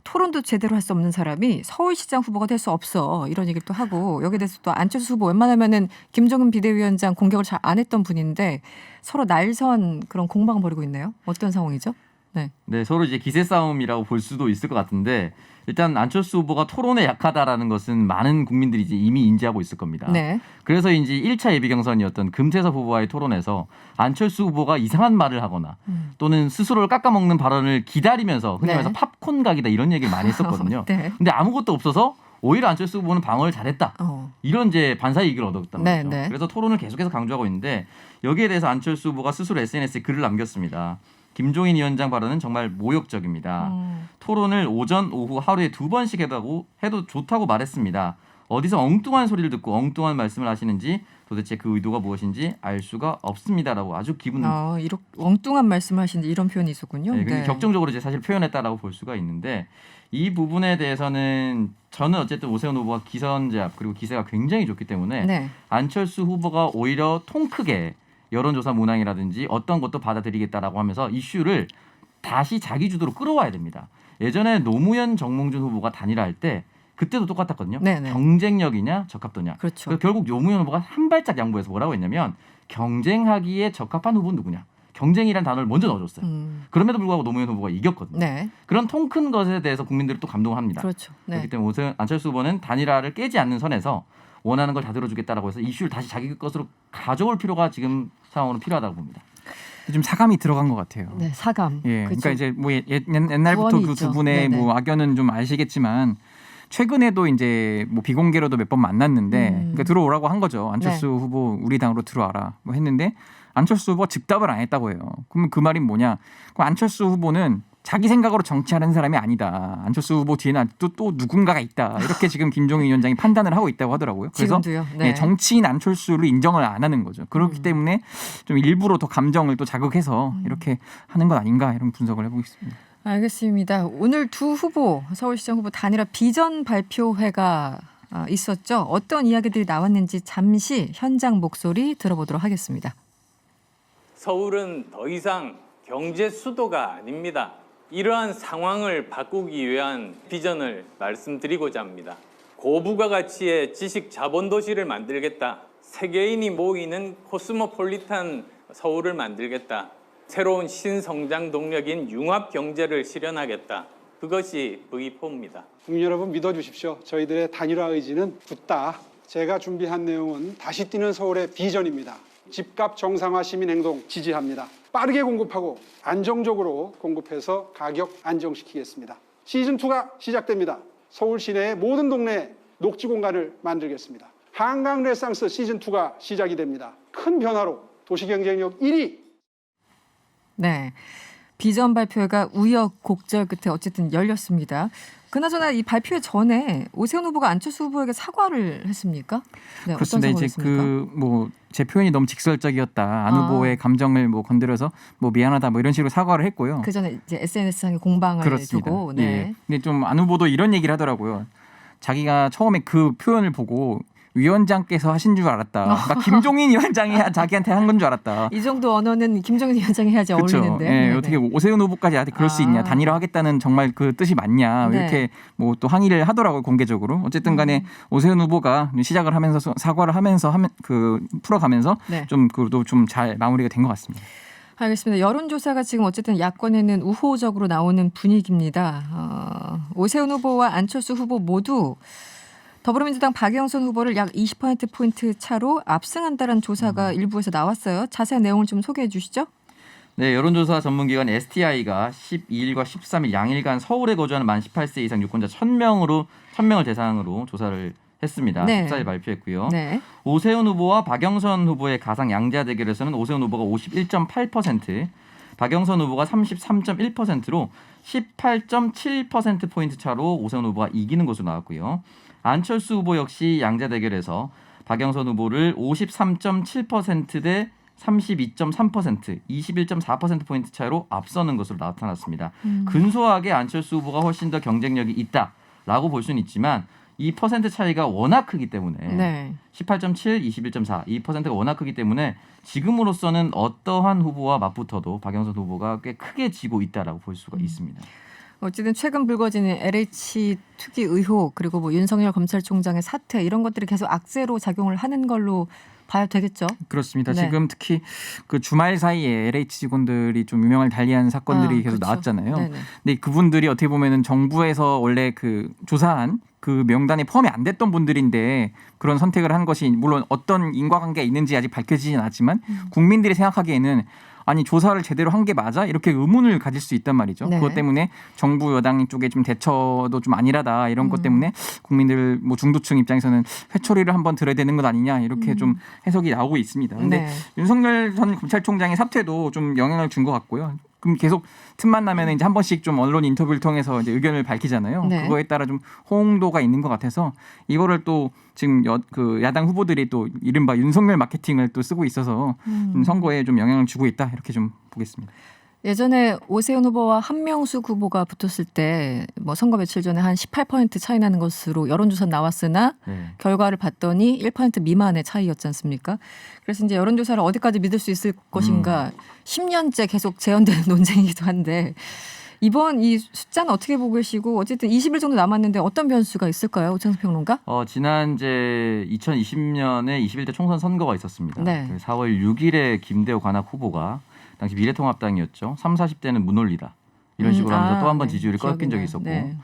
S2: 토론도 제대로 할 수 없는 사람이 서울시장 후보가 될 수 없어 이런 얘기를 또 하고 여기에 대해서 또 안철수 후보 웬만하면은 김종인 비대위원장 공격을 잘 안 했던 분인데 서로 날선 그런 공방을 벌이고 있네요. 어떤 상황이죠? 네.
S3: 네, 서로 이제 기세 싸움이라고 볼 수도 있을 것 같은데 일단 안철수 후보가 토론에 약하다라는 것은 많은 국민들이 이제 이미 인지하고 있을 겁니다.
S2: 네.
S3: 그래서 이제 1차 예비 경선이었던 금태섭 후보와의 토론에서 안철수 후보가 이상한 말을 하거나 또는 스스로를 깎아먹는 발언을 기다리면서 흔히
S2: 네.
S3: 말해서 팝콘 각이다 이런 얘기를 많이 했었거든요.
S2: 네.
S3: 근데 아무것도 없어서 오히려 안철수 후보는 방어를 잘했다. 이런 이제 반사의 이익을 얻었단
S2: 네,
S3: 말이죠.
S2: 네.
S3: 그래서 토론을 계속해서 강조하고 있는데 여기에 대해서 안철수 후보가 스스로 SNS에 글을 남겼습니다. 김종인 위원장 발언은 정말 모욕적입니다. 토론을 오전, 오후 하루에 2번씩 해도 좋다고 말했습니다.
S5: 어디서 엉뚱한 소리를 듣고 엉뚱한 말씀을 하시는지 도대체 그 의도가 무엇인지 알 수가 없습니다라고 아주 기분
S2: 이렇게 엉뚱한 말씀하시는데 이런 표현이 있었군요.
S5: 네, 굉장히 격정적으로 이제 사실 표현했다라고 볼 수가 있는데 이 부분에 대해서는 저는 어쨌든 오세훈 후보가 기선제압 그리고 기세가 굉장히 좋기 때문에
S2: 네.
S5: 안철수 후보가 오히려 통 크게 여론조사 문항이라든지 어떤 것도 받아들이겠다라고 하면서 이슈를 다시 자기 주도로 끌어와야 됩니다. 예전에 노무현 정몽준 후보가 단일화할 때 그때도 똑같았거든요.
S2: 네네.
S5: 경쟁력이냐 적합도냐.
S2: 그렇죠.
S5: 그래서 결국 노무현 후보가 한 발짝 양보해서 뭐라고 했냐면 경쟁하기에 적합한 후보는 누구냐. 경쟁이라는 단어를 먼저 넣어줬어요. 그럼에도 불구하고 노무현 후보가 이겼거든요.
S2: 네.
S5: 그런 통 큰 것에 대해서 국민들이 또 감동을 합니다.
S2: 그렇죠. 네.
S5: 그렇기 때문에 안철수 후보는 단일화를 깨지 않는 선에서 원하는 걸 다 들어주겠다라고 해서 이슈를 다시 자기 것으로 가져올 필요가 지금 상황으로 필요하다고 봅니다.
S4: 좀 사감이 들어간 것 같아요.
S2: 네, 사감.
S4: 예,
S2: 그렇죠.
S4: 그러니까 이제 뭐 옛날부터
S2: 구원이
S4: 그
S2: 있죠.
S4: 두 분의
S2: 네네.
S4: 뭐 악연은 좀 아시겠지만 최근에도 이제 뭐 비공개로도 몇 번 만났는데 그러니까 들어오라고 한 거죠. 안철수
S2: 네.
S4: 후보 우리 당으로 들어와라 뭐 했는데 안철수 후보가 즉답을 안 했다고 해요. 그러면 그 말이 뭐냐? 그럼 안철수 후보는 자기 생각으로 정치하는 사람이 아니다. 안철수 후보 뒤에는 또 누군가가 있다. 이렇게 지금 김종인 위원장이 판단을 하고 있다고 하더라고요. 그래서
S2: 지금도요. 네.
S4: 예, 정치인 안철수를 인정을 안 하는 거죠. 그렇기 때문에 좀 일부러 더 감정을 또 자극해서 이렇게 하는 것 아닌가 이런 분석을 해보겠습니다.
S2: 알겠습니다. 오늘 두 후보 서울시장 후보 단일화 비전 발표회가 있었죠. 어떤 이야기들이 나왔는지 잠시 현장 목소리 들어보도록 하겠습니다.
S6: 서울은 더 이상 경제 수도가 아닙니다. 이러한 상황을 바꾸기 위한 비전을 말씀드리고자 합니다. 고부가 가치의 지식 자본 도시를 만들겠다. 세계인이 모이는 코스모폴리탄 서울을 만들겠다. 새로운 신성장 동력인 융합 경제를 실현하겠다. 그것이 V4입니다.
S7: 국민 여러분 믿어주십시오. 저희들의 단일화 의지는 굳다. 제가 준비한 내용은 다시 뛰는 서울의 비전입니다. 집값 정상화 시민행동 지지합니다. 빠르게 공급하고 안정적으로 공급해서 가격 안정시키겠습니다. 시즌2가 시작됩니다. 서울 시내의 모든 동네에 녹지 공간을 만들겠습니다. 한강 레상스 시즌2가 시작이 됩니다. 큰 변화로 도시경쟁력 1위.
S2: 네. 비전 발표회가 우여곡절 끝에 어쨌든 열렸습니다. 그나저나 이 발표회 전에 오세훈 후보가 안철수 후보에게 사과를 했습니까? 네,
S4: 그렇습니다.
S2: 어떤 사과를
S4: 이제
S2: 했습니까?
S4: 그 뭐 제 표현이 너무 직설적이었다. 안 후보의 감정을 뭐 건드려서 뭐 미안하다 뭐 이런 식으로 사과를 했고요.
S2: 그 전에 이제 SNS상에 공방을
S4: 그렇습니다.
S2: 두고 네.
S4: 예. 근데 좀 안 후보도 이런 얘기를 하더라고요. 자기가 처음에 그 표현을 보고 위원장께서 하신 줄 알았다. 막 김종인 위원장이 자기한테 한 건 줄 알았다.
S2: 이 정도 언어는 김정인 위원장이 해야지
S4: 그렇죠.
S2: 어울리는데.
S4: 예,
S2: 네네.
S4: 어떻게 오세훈 후보까지 나한테 그럴 수 있냐. 단일화하겠다는 정말 그 뜻이 맞냐.
S2: 네.
S4: 이렇게 뭐 또 항의를 하더라고요. 공개적으로. 어쨌든 간에 오세훈 후보가 시작을 하면서 사과를 하면서 풀어가면서
S2: 네.
S4: 좀 그래도 좀 잘 마무리가 된 것 같습니다.
S2: 알겠습니다. 여론조사가 지금 어쨌든 야권에는 우호적으로 나오는 분위기입니다. 오세훈 후보와 안철수 후보 모두 더불어민주당 박영선 후보를 약 20%포인트 차로 압승한다는 조사가 일부에서 나왔어요. 자세한 내용을 좀 소개해 주시죠.
S5: 네, 여론조사 전문기관 STI가 12일과 13일 양일간 서울에 거주하는 만 18세 이상 유권자 1,000명을 대상으로 조사를 했습니다.
S2: 네.
S5: 14일 발표했고요.
S2: 네.
S5: 오세훈 후보와 박영선 후보의 가상 양자 대결에서는 오세훈 후보가 51.8%, 박영선 후보가 33.1%로 18.7%포인트 차로 오세훈 후보가 이기는 것으로 나왔고요. 안철수 후보 역시 양자 대결에서 박영선 후보를 53.7% 대 32.3%, 21.4%포인트 차이로 앞서는 것으로 나타났습니다. 근소하게 안철수 후보가 훨씬 더 경쟁력이 있다라고 볼 수는 있지만 이 퍼센트 차이가 워낙 크기 때문에
S2: 네.
S5: 18.7, 21.4, 이 퍼센트가 워낙 크기 때문에 지금으로서는 어떠한 후보와 맞붙어도 박영선 후보가 꽤 크게 지고 있다라고 볼 수가 있습니다.
S2: 어쨌든 최근 불거지는 LH 투기 의혹 그리고 뭐 윤석열 검찰총장의 사퇴 이런 것들이 계속 악재로 작용을 하는 걸로 봐야 되겠죠.
S4: 그렇습니다.
S2: 네.
S4: 지금 특히 그 주말 사이에 LH 직원들이 좀 유명을 달리한 사건들이 계속
S2: 그렇죠.
S4: 나왔잖아요.
S2: 네네.
S4: 근데 그분들이 어떻게 보면은 정부에서 원래 그 조사한 그 명단에 포함이 안 됐던 분들인데 그런 선택을 한 것이 물론 어떤 인과관계가 있는지 아직 밝혀지진 않았지만 국민들이 생각하기에는 아니 조사를 제대로 한 게 맞아? 이렇게 의문을 가질 수 있단 말이죠.
S2: 네.
S4: 그것 때문에 정부 여당 쪽에 좀 대처도 좀 아니라다 이런 것 때문에 국민들 뭐 중도층 입장에서는 회초리를 한번 들어야 되는 것 아니냐 이렇게 좀 해석이 나오고 있습니다. 근데
S2: 네.
S4: 윤석열 전 검찰총장의 사퇴도 좀 영향을 준 것 같고요. 그럼 계속 틈만 나면 이제 한 번씩 좀 언론 인터뷰를 통해서 이제 의견을 밝히잖아요.
S2: 네.
S4: 그거에 따라 좀 호응도가 있는 것 같아서 이거를 또 지금 그 야당 후보들이 또 이른바 윤석열 마케팅을 또 쓰고 있어서 선거에 좀 영향을 주고 있다 이렇게 좀 보겠습니다.
S2: 예전에 오세훈 후보와 한명숙 후보가 붙었을 때 뭐 선거 며칠 전에 한 18% 차이 나는 것으로 여론조사 나왔으나
S5: 네.
S2: 결과를 봤더니 1% 미만의 차이였지 않습니까? 그래서 이제 여론조사를 어디까지 믿을 수 있을 것인가 10년째 계속 재현되는 논쟁이기도 한데 이번 이 숫자는 어떻게 보고 계시고 어쨌든 20일 정도 남았는데 어떤 변수가 있을까요? 오창석 평론가?
S5: 지난 이제 2020년에 21대 총선 선거가 있었습니다.
S2: 네.
S5: 그 4월 6일에 김대호 관악 후보가 당시 미래통합당이었죠. 30, 40대는 무논리다. 이런 식으로 하면서 또 한 번
S2: 네.
S5: 지지율이
S2: 기억이
S5: 꺾인 적이
S2: 나요.
S5: 있었고
S2: 네.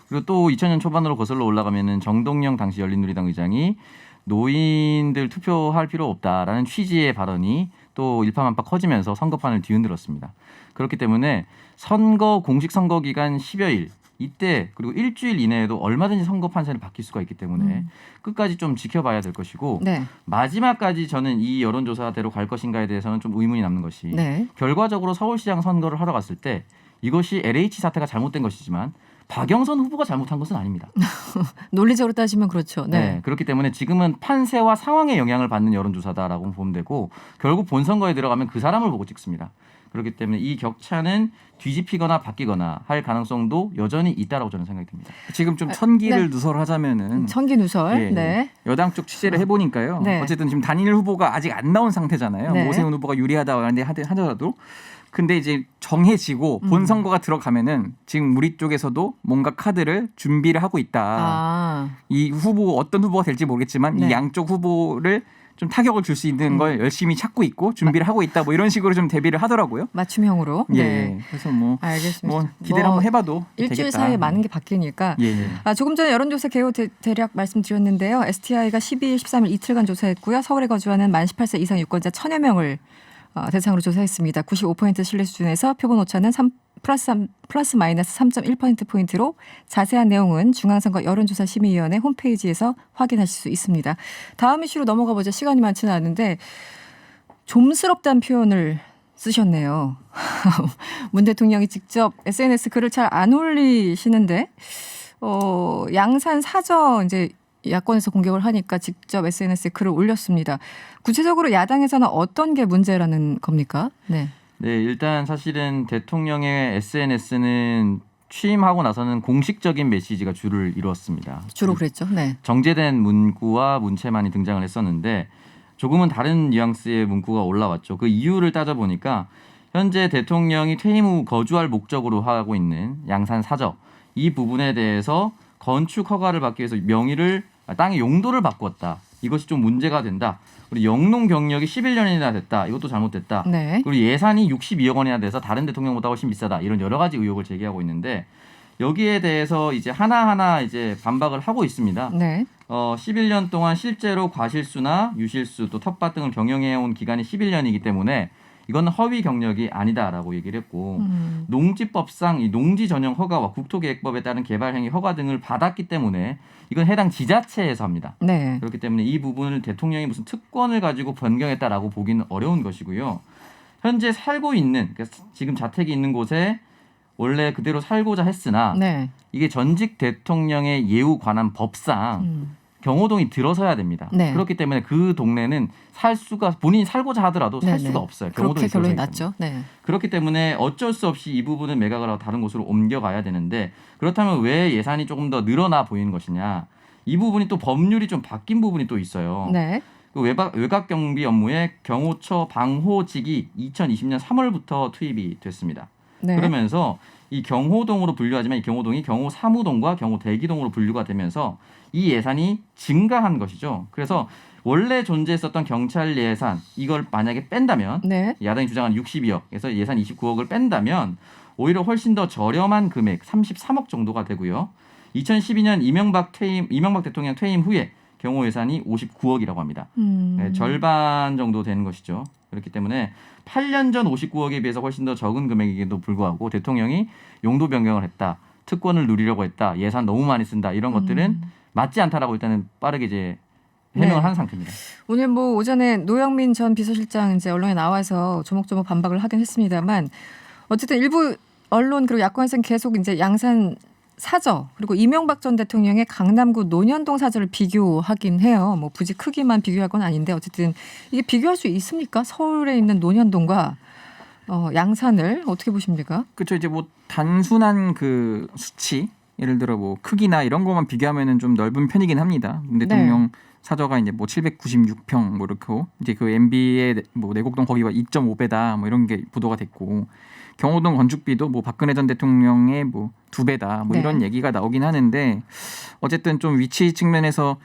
S5: 그리고 또 2000년 초반으로 거슬러 올라가면은 정동영 당시 열린우리당 의장이 노인들 투표할 필요 없다라는 취지의 발언이 또 일파만파 커지면서 선거판을 뒤흔들었습니다. 그렇기 때문에 선거 공식 선거 기간 10여일 이때 그리고 일주일 이내에도 얼마든지 선거 판세는 바뀔 수가 있기 때문에 끝까지 좀 지켜봐야 될 것이고
S2: 네.
S5: 마지막까지 저는 이 여론조사대로 갈 것인가에 대해서는 좀 의문이 남는 것이
S2: 네.
S5: 결과적으로 서울시장 선거를 하러 갔을 때 이것이 LH 사태가 잘못된 것이지만 박영선 후보가 잘못한 것은 아닙니다.
S2: 논리적으로 따지면 그렇죠. 네.
S5: 그렇기 때문에 지금은 판세와 상황에 영향을 받는 여론조사다라고 보면 되고 결국 본선거에 들어가면 그 사람을 보고 찍습니다. 그렇기 때문에 이 격차는 뒤집히거나 바뀌거나 할 가능성도 여전히 있다라고 저는 생각이 듭니다.
S4: 지금 좀 천기를
S2: 네.
S4: 누설하자면은
S2: 천기 누설.
S4: 예,
S2: 네.
S4: 여당 쪽 취재를 해보니까요.
S2: 네.
S4: 어쨌든 지금 단일 후보가 아직 안 나온 상태잖아요.
S2: 네.
S4: 오세훈 후보가 유리하다고 하더라도. 근데 이제 정해지고 본 선거가 들어가면은 지금 우리 쪽에서도 뭔가 카드를 준비를 하고 있다.
S2: 아.
S4: 이 후보 어떤 후보가 될지 모르겠지만
S2: 네.
S4: 이 양쪽 후보를 좀 타격을 줄 수 있는 걸 열심히 찾고 있고 준비를 하고 있다. 뭐 이런 식으로 좀 대비를 하더라고요.
S2: 맞춤형으로.
S4: 예.
S2: 네.
S4: 그래서 뭐
S2: 알겠습니다.
S4: 기대를 한번 해봐도
S2: 일주일
S4: 되겠다.
S2: 사이에 많은 게 바뀌니까.
S4: 예.
S2: 조금 전에 여론조사 개요 대략 말씀드렸는데요. STI가 12일, 13일 이틀간 조사했고요. 서울에 거주하는 만 18세 이상 유권자 1,000여 명을 대상으로 조사했습니다. 95% 신뢰 수준에서 표본 오차는 플러스 마이너스 3.1%포인트로 자세한 내용은 중앙선거 여론조사심의위원회 홈페이지에서 확인하실 수 있습니다. 다음 이슈로 넘어가 보자. 시간이 많지는 않은데 좀스럽다는 표현을 쓰셨네요. 문 대통령이 직접 SNS 글을 잘 안 올리시는데 양산 사저 이제 야권에서 공격을 하니까 직접 SNS에 글을 올렸습니다. 구체적으로 야당에서는 어떤 게 문제라는 겁니까? 네.
S5: 네, 일단 사실은 대통령의 SNS는 취임하고 나서는 공식적인 메시지가 주를 이루었습니다.
S2: 주로 그랬죠. 네.
S5: 정제된 문구와 문체만이 등장을 했었는데 조금은 다른 뉘앙스의 문구가 올라왔죠. 그 이유를 따져보니까 현재 대통령이 퇴임 후 거주할 목적으로 하고 있는 양산 사저 이 부분에 대해서 건축 허가를 받기 위해서 땅의 용도를 바꾸었다. 이것이 좀 문제가 된다. 그리고 영농 경력이 11년이나 됐다. 이것도 잘못됐다.
S2: 네.
S5: 그리고 예산이 62억 원이나 돼서 다른 대통령보다 훨씬 비싸다. 이런 여러 가지 의혹을 제기하고 있는데 여기에 대해서 이제 하나하나 이제 반박을 하고 있습니다.
S2: 네.
S5: 11년 동안 실제로 과실수나 유실수 또 텃밭 등을 경영해온 기간이 11년이기 때문에 이건 허위 경력이 아니다라고 얘기를 했고 농지법상 이 농지 전용 허가와 국토계획법에 따른 개발 행위 허가 등을 받았기 때문에 이건 해당 지자체에서 합니다.
S2: 네.
S5: 그렇기 때문에 이 부분을 대통령이 무슨 특권을 가지고 변경했다라고 보기는 어려운 것이고요. 현재 살고 있는 그러니까 지금 자택이 있는 곳에 원래 그대로 살고자 했으나
S2: 네.
S5: 이게 전직 대통령의 예우 관한 법상 경호동이 들어서야 됩니다.
S2: 네.
S5: 그렇기 때문에 그 동네는 본인이 살고자 하더라도 살
S2: 네네.
S5: 수가 없어요.
S2: 그렇게
S5: 경호동이
S2: 결론이
S5: 들어서
S2: 났죠. 네.
S5: 그렇기 때문에 어쩔 수 없이 이 부분은 매각을 하고 다른 곳으로 옮겨가야 되는데 그렇다면 왜 예산이 조금 더 늘어나 보이는 것이냐. 이 부분이 또 법률이 좀 바뀐 부분이 또 있어요.
S2: 네.
S5: 그 외곽 경비 업무에 경호처 방호직이 2020년 3월부터 투입이 됐습니다.
S2: 네.
S5: 그러면서 이 경호동으로 분류하지만 이 경호동이 경호 사무동과 경호 대기동으로 분류가 되면서 이 예산이 증가한 것이죠. 그래서 원래 존재했었던 경찰 예산 이걸 만약에 뺀다면
S2: 네.
S5: 야당이 주장한 62억에서 예산 29억을 뺀다면 오히려 훨씬 더 저렴한 금액 33억 정도가 되고요. 2012년 이명박 대통령 퇴임 후에 경호 예산이 59억이라고 합니다. 네, 절반 정도 되는 것이죠. 그렇기 때문에 8년 전 59억에 비해서 훨씬 더 적은 금액에도 불구하고 대통령이 용도 변경을 했다. 특권을 누리려고 했다. 예산 너무 많이 쓴다. 이런 것들은 맞지 않다라고 일단은 빠르게 이제 해명을
S2: 네.
S5: 한 상태입니다.
S2: 오늘 오전에 노영민 전 비서실장 이제 언론에 나와서 조목조목 반박을 하긴 했습니다만 어쨌든 일부 언론 그리고 야권에서는 계속 이제 양산 사저 그리고 이명박 전 대통령의 강남구 논현동 사저를 비교하긴 해요. 뭐 굳이 크기만 비교할 건 아닌데 어쨌든 이게 비교할 수 있습니까? 서울에 있는 논현동과 양산을 어떻게 보십니까?
S4: 그렇죠. 이제 뭐 단순한 그 수치 예를 들어 뭐 크기나 이런 것만 비교하면은 좀 넓은 편이긴 합니다. 대통령 사저가 이제 뭐 796평 뭐 이렇게 이제 그 MB의 뭐 내곡동 거기가 2.5배다 뭐 이런 게 보도가 됐고 경호동 건축비도 뭐 박근혜 전 대통령의 뭐 2배다 뭐 이런 얘기가 나오긴 하는데 어쨌든 좀 위치 측면에서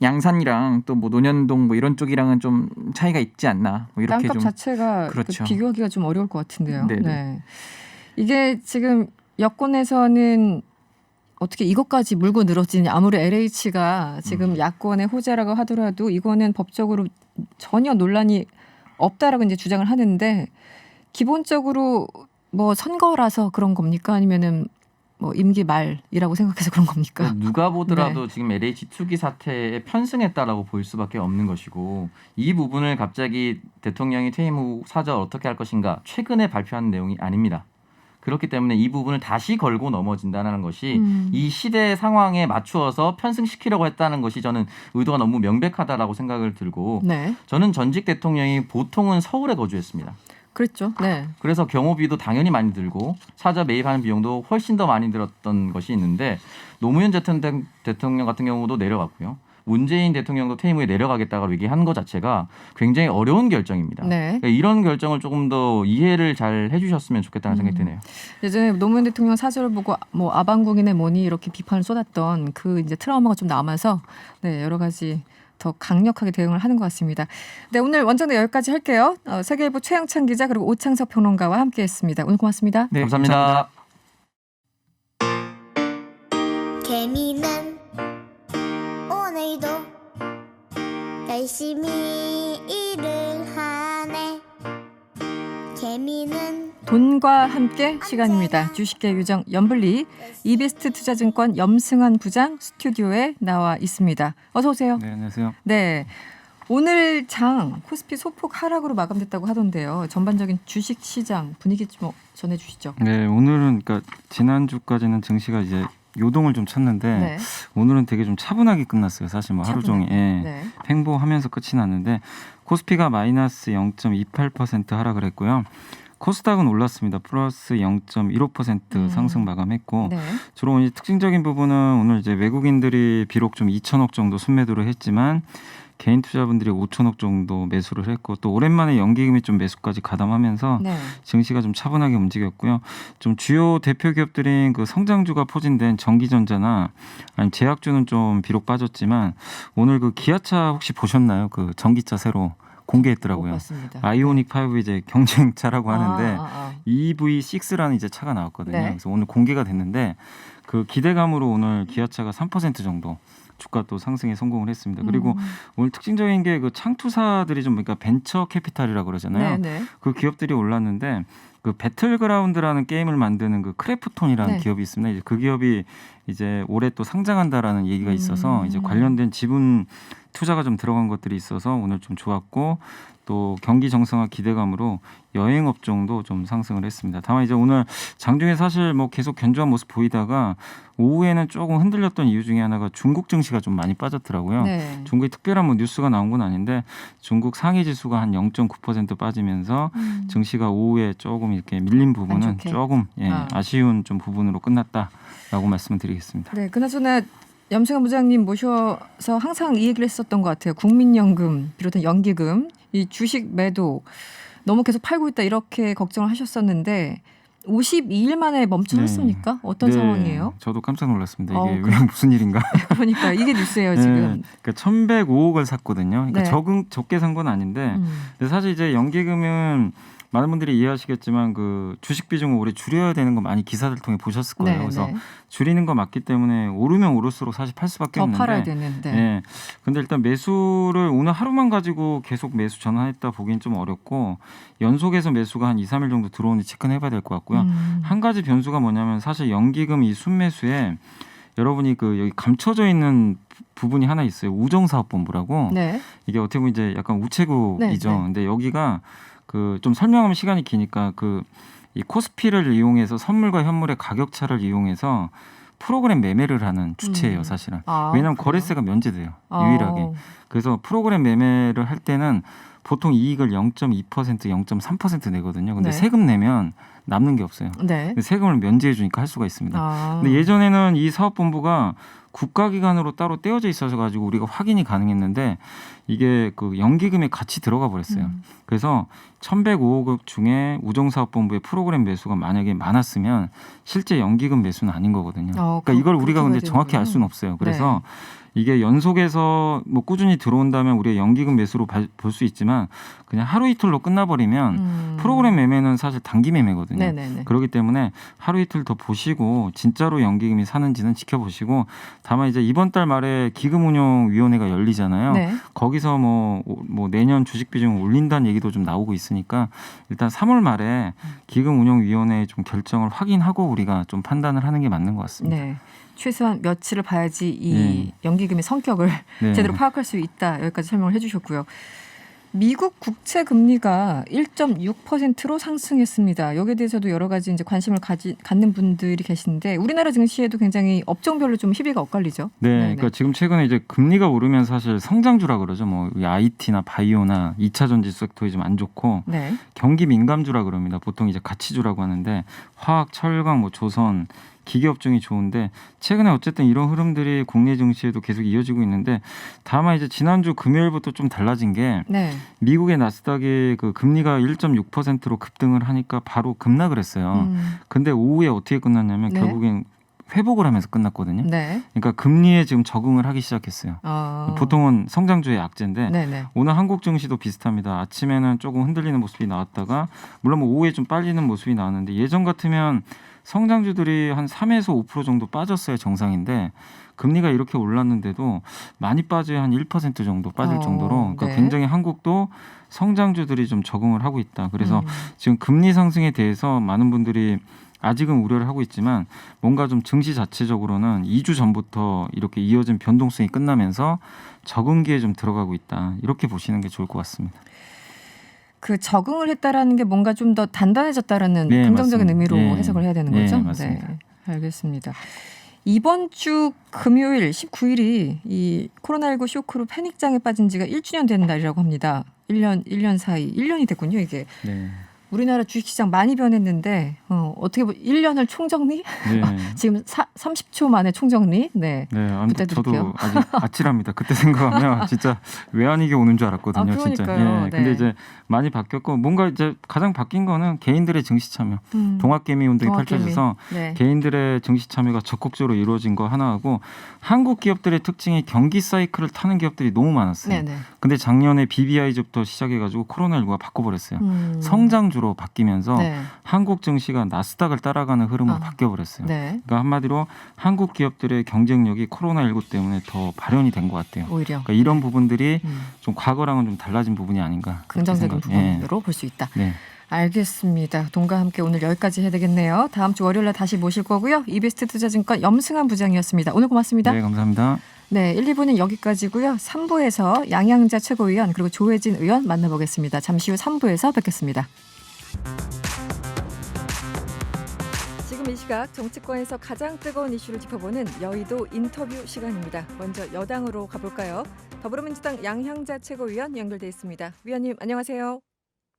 S4: 양산이랑 또 뭐 논현동 뭐 이런 쪽이랑은 좀 차이가 있지 않나 뭐 이렇게
S2: 땅값
S4: 좀
S2: 자체가
S4: 그렇죠.
S2: 비교하기가 좀 어려울 것 같은데요.
S4: 네네.
S2: 네. 이게 지금 여권에서는 어떻게 이것까지 물고 늘어지니 아무리 LH가 지금 야권의 호재라고 하더라도 이거는 법적으로 전혀 논란이 없다라고 이제 주장을 하는데 기본적으로 뭐 선거라서 그런 겁니까? 아니면은 뭐 임기 말이라고 생각해서 그런 겁니까?
S5: 누가 보더라도 지금 LH 투기 사태에 편승했다라고 볼 수밖에 없는 것이고 이 부분을 갑자기 대통령이 퇴임 후 사저 어떻게 할 것인가 최근에 발표한 내용이 아닙니다. 그렇기 때문에 이 부분을 다시 걸고 넘어진다는 것이 이 시대 상황에 맞추어서 편승시키려고 했다는 것이 저는 의도가 너무 명백하다라고 생각을 들고
S2: 네.
S5: 저는 전직 대통령이 보통은 서울에 거주했습니다.
S2: 그랬죠. 네.
S5: 그래서 경호비도 당연히 많이 들고 사저 매입하는 비용도 훨씬 더 많이 들었던 것이 있는데 노무현 대통령 같은 경우도 내려갔고요. 문재인 대통령도 퇴임 후에 내려가겠다고 얘기한 것 자체가 굉장히 어려운 결정입니다.
S2: 네.
S5: 그러니까 이런 결정을 조금 더 이해를 잘 해주셨으면 좋겠다는 생각이 드네요.
S2: 예전에 노무현 대통령 사저를 보고 뭐 아방궁이네 뭐니 이렇게 비판을 쏟았던 그 이제 트라우마가 좀 남아서 네, 여러 가지 더 강력하게 대응을 하는 것 같습니다. 네, 오늘 원정대 여기까지 할게요. 세계일보 최영찬 기자 그리고 오창석 평론가와 함께했습니다. 오늘 고맙습니다.
S4: 네,
S5: 감사합니다.
S8: 개미는 오늘도 열심히 일을 하네. 개미는
S2: 돈과 함께 시간입니다. 주식계 유정 염블리 이베스트 투자증권 염승환 부장 스튜디오에 나와 있습니다. 어서 오세요.
S9: 네, 안녕하세요.
S2: 네. 오늘 장 코스피 소폭 하락으로 마감됐다고 하던데요. 전반적인 주식 시장 분위기 좀 전해주시죠.
S9: 네, 오늘은 그러니까 지난주까지는 증시가 이제 요동을 좀 쳤는데
S2: 네.
S9: 오늘은 되게 좀 차분하게 끝났어요. 사실 뭐 하루 종일
S2: 네.
S9: 횡보하면서 끝이 났는데 코스피가 마이너스 0.28% 하락을 했고요. 코스닥은 올랐습니다. 플러스 0.15% 상승 마감했고
S2: 네.
S9: 주로 이제 특징적인 부분은 오늘 이제 외국인들이 비록 좀 2천억 정도 순매도를 했지만 개인 투자분들이 5천억 정도 매수를 했고 또 오랜만에 연기금이 좀 매수까지 가담하면서
S2: 네.
S9: 증시가 좀 차분하게 움직였고요. 좀 주요 대표 기업들인 그 성장주가 포진된 전기전자나 아니면 제약주는 좀 비록 빠졌지만 오늘 그 기아차 혹시 보셨나요? 그 전기차 새로 공개했더라고요.
S2: 맞습니다.
S9: 아이오닉 5 이제 경쟁차라고 하는데
S2: 아.
S9: EV6라는 이제 차가 나왔거든요.
S2: 네.
S9: 그래서 오늘 공개가 됐는데 그 기대감으로 오늘 기아차가 3% 정도 주가 또 상승에 성공을 했습니다. 그리고 오늘 특징적인 게 그 창투사들이 좀 그러니까 벤처 캐피탈이라고 그러잖아요.
S2: 네.
S9: 그 기업들이 올랐는데 그 배틀그라운드라는 게임을 만드는 그 크래프톤이라는
S2: 네.
S9: 기업이 있습니다. 이제 그 기업이 이제 올해 또 상장한다라는 얘기가 있어서 이제 관련된 지분 투자가 좀 들어간 것들이 있어서 오늘 좀 좋았고 또 경기 정상화 기대감으로 여행 업종도 좀 상승을 했습니다. 다만 이제 오늘 장중에 사실 뭐 계속 견조한 모습 보이다가 오후에는 조금 흔들렸던 이유 중에 하나가 중국 증시가 좀 많이 빠졌더라고요.
S2: 네.
S9: 중국에 특별한 뭐 뉴스가 나온 건 아닌데 중국 상위 지수가 한 0.9% 빠지면서 증시가 오후에 조금 이렇게 밀린
S2: 안
S9: 부분은
S2: 좋게.
S9: 조금 아쉬운 좀 부분으로 끝났다라고 말씀을 드리겠습니다.
S2: 네. 그나저나 염승환 부장님 모셔서 항상 이 얘기를 했었던 것 같아요. 국민연금 비롯한 연기금 이 주식 매도 너무 계속 팔고 있다 이렇게 걱정을 하셨었는데 52일 만에 멈춰섰습니까? 어떤
S9: 네,
S2: 상황이에요?
S9: 저도 깜짝 놀랐습니다. 이게
S2: 그래.
S9: 왜 무슨 일인가?
S2: 그러니까 이게 뉴스예요 지금.
S9: 그러니까 1,105억을 샀거든요. 그러니까
S2: 네.
S9: 적게 산 건 아닌데 근데 사실 이제 연기금은 많은 분들이 이해하시겠지만 그 주식 비중을 올해 줄여야 되는 거 많이 기사들 통해 보셨을 거예요. 그래서 줄이는 거 맞기 때문에 오르면 오를수록 사실 팔 수밖에
S2: 더
S9: 없는데.
S2: 팔아야 되는데.
S9: 네. 근데 일단 매수를 오늘 하루만 가지고 계속 매수 전환했다 보기엔 좀 어렵고 연속해서 매수가 한 2, 3일 정도 들어오는지 체크는 해봐야 될 것 같고요. 한 가지 변수가 뭐냐면 사실 연기금 이 순매수에 여러분이 그 여기 감춰져 있는 부분이 하나 있어요. 우정사업본부라고.
S2: 네.
S9: 이게 어떻게 보면 이제 약간 우체국이죠.
S2: 네.
S9: 근데 여기가 그 좀 설명하면 시간이 기니까 그 이 코스피를 이용해서 선물과 현물의 가격 차를 이용해서 프로그램 매매를 하는 주체예요, 사실은. 왜냐하면
S2: 그래요?
S9: 거래세가 면제돼요, 유일하게. 그래서 프로그램 매매를 할 때는 보통 이익을 0.2%, 0.3% 내거든요. 근데
S2: 네.
S9: 세금 내면 남는 게 없어요.
S2: 네.
S9: 근데 세금을 면제해 주니까 할 수가 있습니다. 근데 예전에는 이 사업본부가 국가기관으로 따로 떼어져 있어서 가지고 우리가 확인이 가능했는데 이게 그 연기금에 같이 들어가 버렸어요. 그래서 1,105억 중에 우정사업본부의 프로그램 매수가 만약에 많았으면 실제 연기금 매수는 아닌 거거든요. 그러니까 이걸 우리가 근데 정확히 알 수는 없어요. 그래서 이게 연속해서 뭐 꾸준히 들어온다면 우리가 연기금 매수로 볼 수 있지만 그냥 하루 이틀로 끝나버리면 프로그램 매매는 사실 단기 매매거든요.
S2: 네네네.
S9: 그렇기 때문에 하루 이틀 더 보시고 진짜로 연기금이 사는지는 지켜보시고 다만 이제 이번 달 말에 기금운용위원회가 열리잖아요.
S2: 네.
S9: 거기서 뭐 내년 주식 비중 올린다는 얘기도 좀 나오고 있으니까 일단 3월 말에 기금운용위원회 좀 결정을 확인하고 우리가 좀 판단을 하는 게 맞는 것 같습니다.
S2: 네. 최소한 며칠을 봐야지 이 연기금의 성격을
S9: 네.
S2: 제대로 파악할 수 있다. 여기까지 설명을 해주셨고요. 미국 국채 금리가 1.6%로 상승했습니다. 여기에 대해서도 여러 가지 이제 관심을 갖는 분들이 계신데 우리나라 증시에도 굉장히 업종별로 좀 희비가 엇갈리죠.
S9: 네,
S2: 네네.
S9: 그러니까 지금 최근에 이제 금리가 오르면 사실 성장주라 그러죠. 뭐 IT나 바이오나 2차 전지 섹터에 좀 안 좋고
S2: 네.
S9: 경기 민감주라 그럽니다. 보통 이제 가치주라고 하는데 화학, 철강, 뭐 조선 기계업종이 좋은데 최근에 어쨌든 이런 흐름들이 국내 증시에도 계속 이어지고 있는데 다만 이제 지난주 금요일부터 좀 달라진 게
S2: 네.
S9: 미국의 나스닥이 그 금리가 1.6%로 급등을 하니까 바로 급락을 했어요. 근데 오후에 어떻게 끝났냐면
S2: 네.
S9: 결국엔 회복을 하면서 끝났거든요.
S2: 네.
S9: 그러니까 금리에 지금 적응을 하기 시작했어요. 보통은 성장주의 약재인데
S2: 네네.
S9: 오늘 한국 증시도 비슷합니다. 아침에는 조금 흔들리는 모습이 나왔다가 물론 뭐 오후에 좀 빨리는 모습이 나왔는데 예전 같으면 성장주들이 한 3에서 5% 정도 빠졌어야 정상인데 금리가 이렇게 올랐는데도 많이 빠져야 한 1% 정도 빠질 정도로 그러니까
S2: 네.
S9: 굉장히 한국도 성장주들이 좀 적응을 하고 있다. 그래서 지금 금리 상승에 대해서 많은 분들이 아직은 우려를 하고 있지만 뭔가 좀 증시 자체적으로는 2주 전부터 이렇게 이어진 변동성이 끝나면서 적응기에 좀 들어가고 있다. 이렇게 보시는 게 좋을 것 같습니다.
S2: 그 적응을 했다라는 게 뭔가 좀 더 단단해졌다라는
S9: 네,
S2: 긍정적인
S9: 맞습니다.
S2: 의미로
S9: 네.
S2: 해석을 해야 되는
S9: 네,
S2: 거죠?
S9: 맞습니다.
S2: 네, 알겠습니다. 이번 주 금요일 19일이 이 코로나19 쇼크로 패닉장에 빠진 지가 1주년 되는 날이라고 합니다. 1년 사이 1년이 됐군요, 이게.
S9: 네.
S2: 우리나라 주식시장 많이 변했는데 어떻게 보면 1년을 총정리?
S9: 네.
S2: 지금 30초 만에 총정리? 네.
S9: 네, 아무튼
S2: 부탁드릴게요.
S9: 저도 아직 아찔합니다. 그때 생각하면 진짜 외환위기 오는 줄 알았거든요. 진짜.
S2: 그러니까요.
S9: 예, 근데
S2: 네.
S9: 이제 많이 바뀌었고 뭔가 이제 가장 바뀐 거는 개인들의 증시 참여, 동학개미 운동이
S2: 동학개미.
S9: 펼쳐져서
S2: 네.
S9: 개인들의 증시 참여가 적극적으로 이루어진 거 하나하고 한국 기업들의 특징이 경기 사이클을 타는 기업들이 너무 많았어요.
S2: 네네.
S9: 근데 작년에 BBI부터 시작해가지고 코로나19가 바꿔버렸어요. 성장주로 바뀌면서
S2: 네.
S9: 한국 증시가 나스닥을 따라가는 흐름으로 바뀌어버렸어요.
S2: 네.
S9: 그러니까 한마디로 한국 기업들의 경쟁력이 코로나19 때문에 더 발현이 된 것 같아요.
S2: 오히려
S9: 그러니까 이런 부분들이 좀 과거랑은 좀 달라진 부분이 아닌가.
S2: 긍정적인
S9: 그렇게 생각-
S2: 부분으로 볼 수 있다.
S9: 네.
S2: 알겠습니다. 돈과 함께 오늘 여기까지 해야 되겠네요. 다음 주 월요일에 다시 모실 거고요. 이베스트 투자증권 염승환 부장이었습니다. 오늘 고맙습니다.
S9: 네, 감사합니다.
S2: 네, 1, 2부는 여기까지고요. 3부에서 양양자 최고위원 그리고 조혜진 의원 만나보겠습니다. 잠시 후 3부에서 뵙겠습니다. 지금 이 시각 정치권에서 가장 뜨거운 이슈를 짚어보는 여의도 인터뷰 시간입니다. 먼저 여당으로 가볼까요? 더불어민주당 양향자 최고위원 연결돼 있습니다. 위원님 안녕하세요.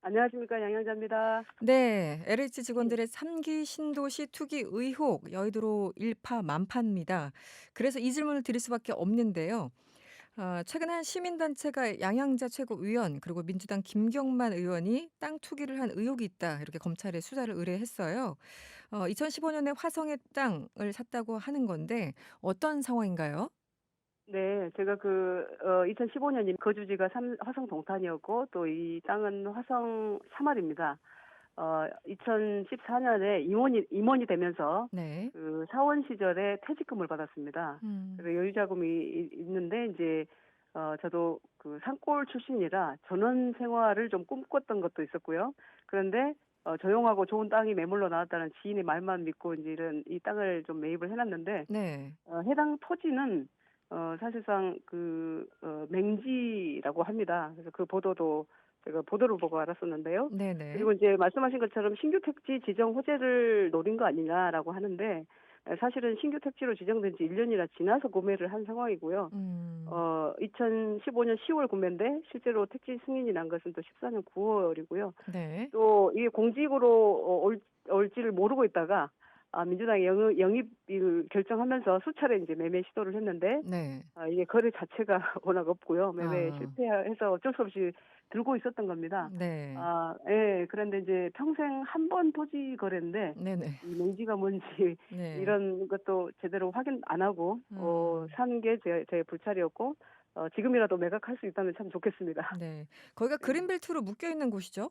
S10: 안녕하십니까, 양양자입니다.
S2: 네, LH 직원들의 3기 신도시 투기 의혹 여의도로 일파만파입니다. 그래서 이 질문을 드릴 수밖에 없는데요. 최근에 한 시민단체가 양향자 최고위원 그리고 민주당 김경만 의원이 땅 투기를 한 의혹이 있다 이렇게 검찰에 수사를 의뢰했어요. 2015년에 화성의 땅을 샀다고 하는 건데 어떤 상황인가요?
S10: 네, 제가 2015년이 거주지가 화성 동탄이었고 또 이 땅은 화성 사마리입니다. 2014년에 임원이 되면서
S2: 네.
S10: 그 사원 시절에 퇴직금을 받았습니다. 그래서 여유자금이 있는데 이제 저도 그 산골 출신이라 전원 생활을 좀 꿈꿨던 것도 있었고요. 그런데 조용하고 좋은 땅이 매물로 나왔다는 지인의 말만 믿고 이제 이 땅을 좀 매입을 해놨는데
S2: 네.
S10: 해당 토지는 사실상 맹지라고 합니다. 그래서 그 보도도 제가 보도를 보고 알았었는데요.
S2: 네네.
S10: 그리고 이제 말씀하신 것처럼 신규 택지 지정 호재를 노린 거 아니냐라고 하는데 사실은 신규 택지로 지정된 지 1년이나 지나서 구매를 한 상황이고요. 2015년 10월 구매인데 실제로 택지 승인이 난 것은 또 14년 9월이고요.
S2: 네.
S10: 또 이게 공직으로 올지를 모르고 있다가 민주당이 영입을 결정하면서 수차례 이제 매매 시도를 했는데
S2: 네.
S10: 이게 거래 자체가 워낙 없고요. 매매 실패해서 어쩔 수 없이 들고 있었던 겁니다.
S2: 네.
S10: 예. 그런데 이제 평생 한 번 토지 거래인데
S2: 네네.
S10: 이 농지가 뭔지
S2: 네.
S10: 이런 것도 제대로 확인 안 하고 사는 게 제 불찰이었고 지금이라도 매각할 수 있다면 참 좋겠습니다.
S2: 네. 거기가 그린벨트로 묶여 있는 곳이죠?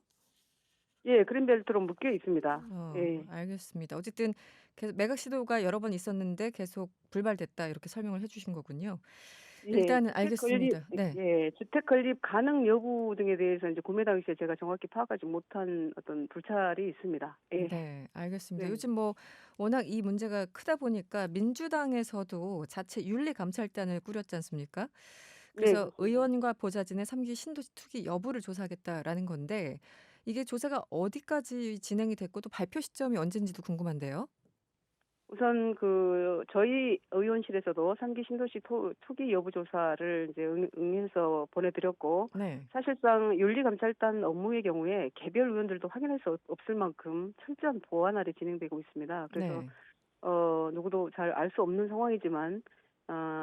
S10: 예, 그린벨트로 묶여 있습니다. 예.
S2: 알겠습니다. 어쨌든 계속 매각 시도가 여러 번 있었는데 계속 불발됐다 이렇게 설명을 해주신 거군요. 일단은
S10: 주택
S2: 알겠습니다.
S10: 건립,
S2: 네.
S10: 예, 주택 건립 가능 여부 등에 대해서 이제 구매 당시에 제가 정확히 파악하지 못한 어떤 불찰이 있습니다. 예.
S2: 네, 알겠습니다.
S10: 네.
S2: 요즘 뭐 워낙 이 문제가 크다 보니까 민주당에서도 자체 윤리감찰단을 꾸렸지 않습니까? 그래서
S10: 네.
S2: 의원과 보좌진의 3기 신도시 투기 여부를 조사하겠다라는 건데 이게 조사가 어디까지 진행이 됐고 또 발표 시점이 언제인지도 궁금한데요.
S10: 우선 저희 의원실에서도 3기 신도시 투기 여부 조사를 이제 응해서 보내드렸고
S2: 네.
S10: 사실상 윤리감찰단 업무의 경우에 개별 의원들도 확인할 수 없을 만큼 철저한 보안 아래 진행되고 있습니다. 그래서
S2: 네.
S10: 누구도 잘 알 수 없는 상황이지만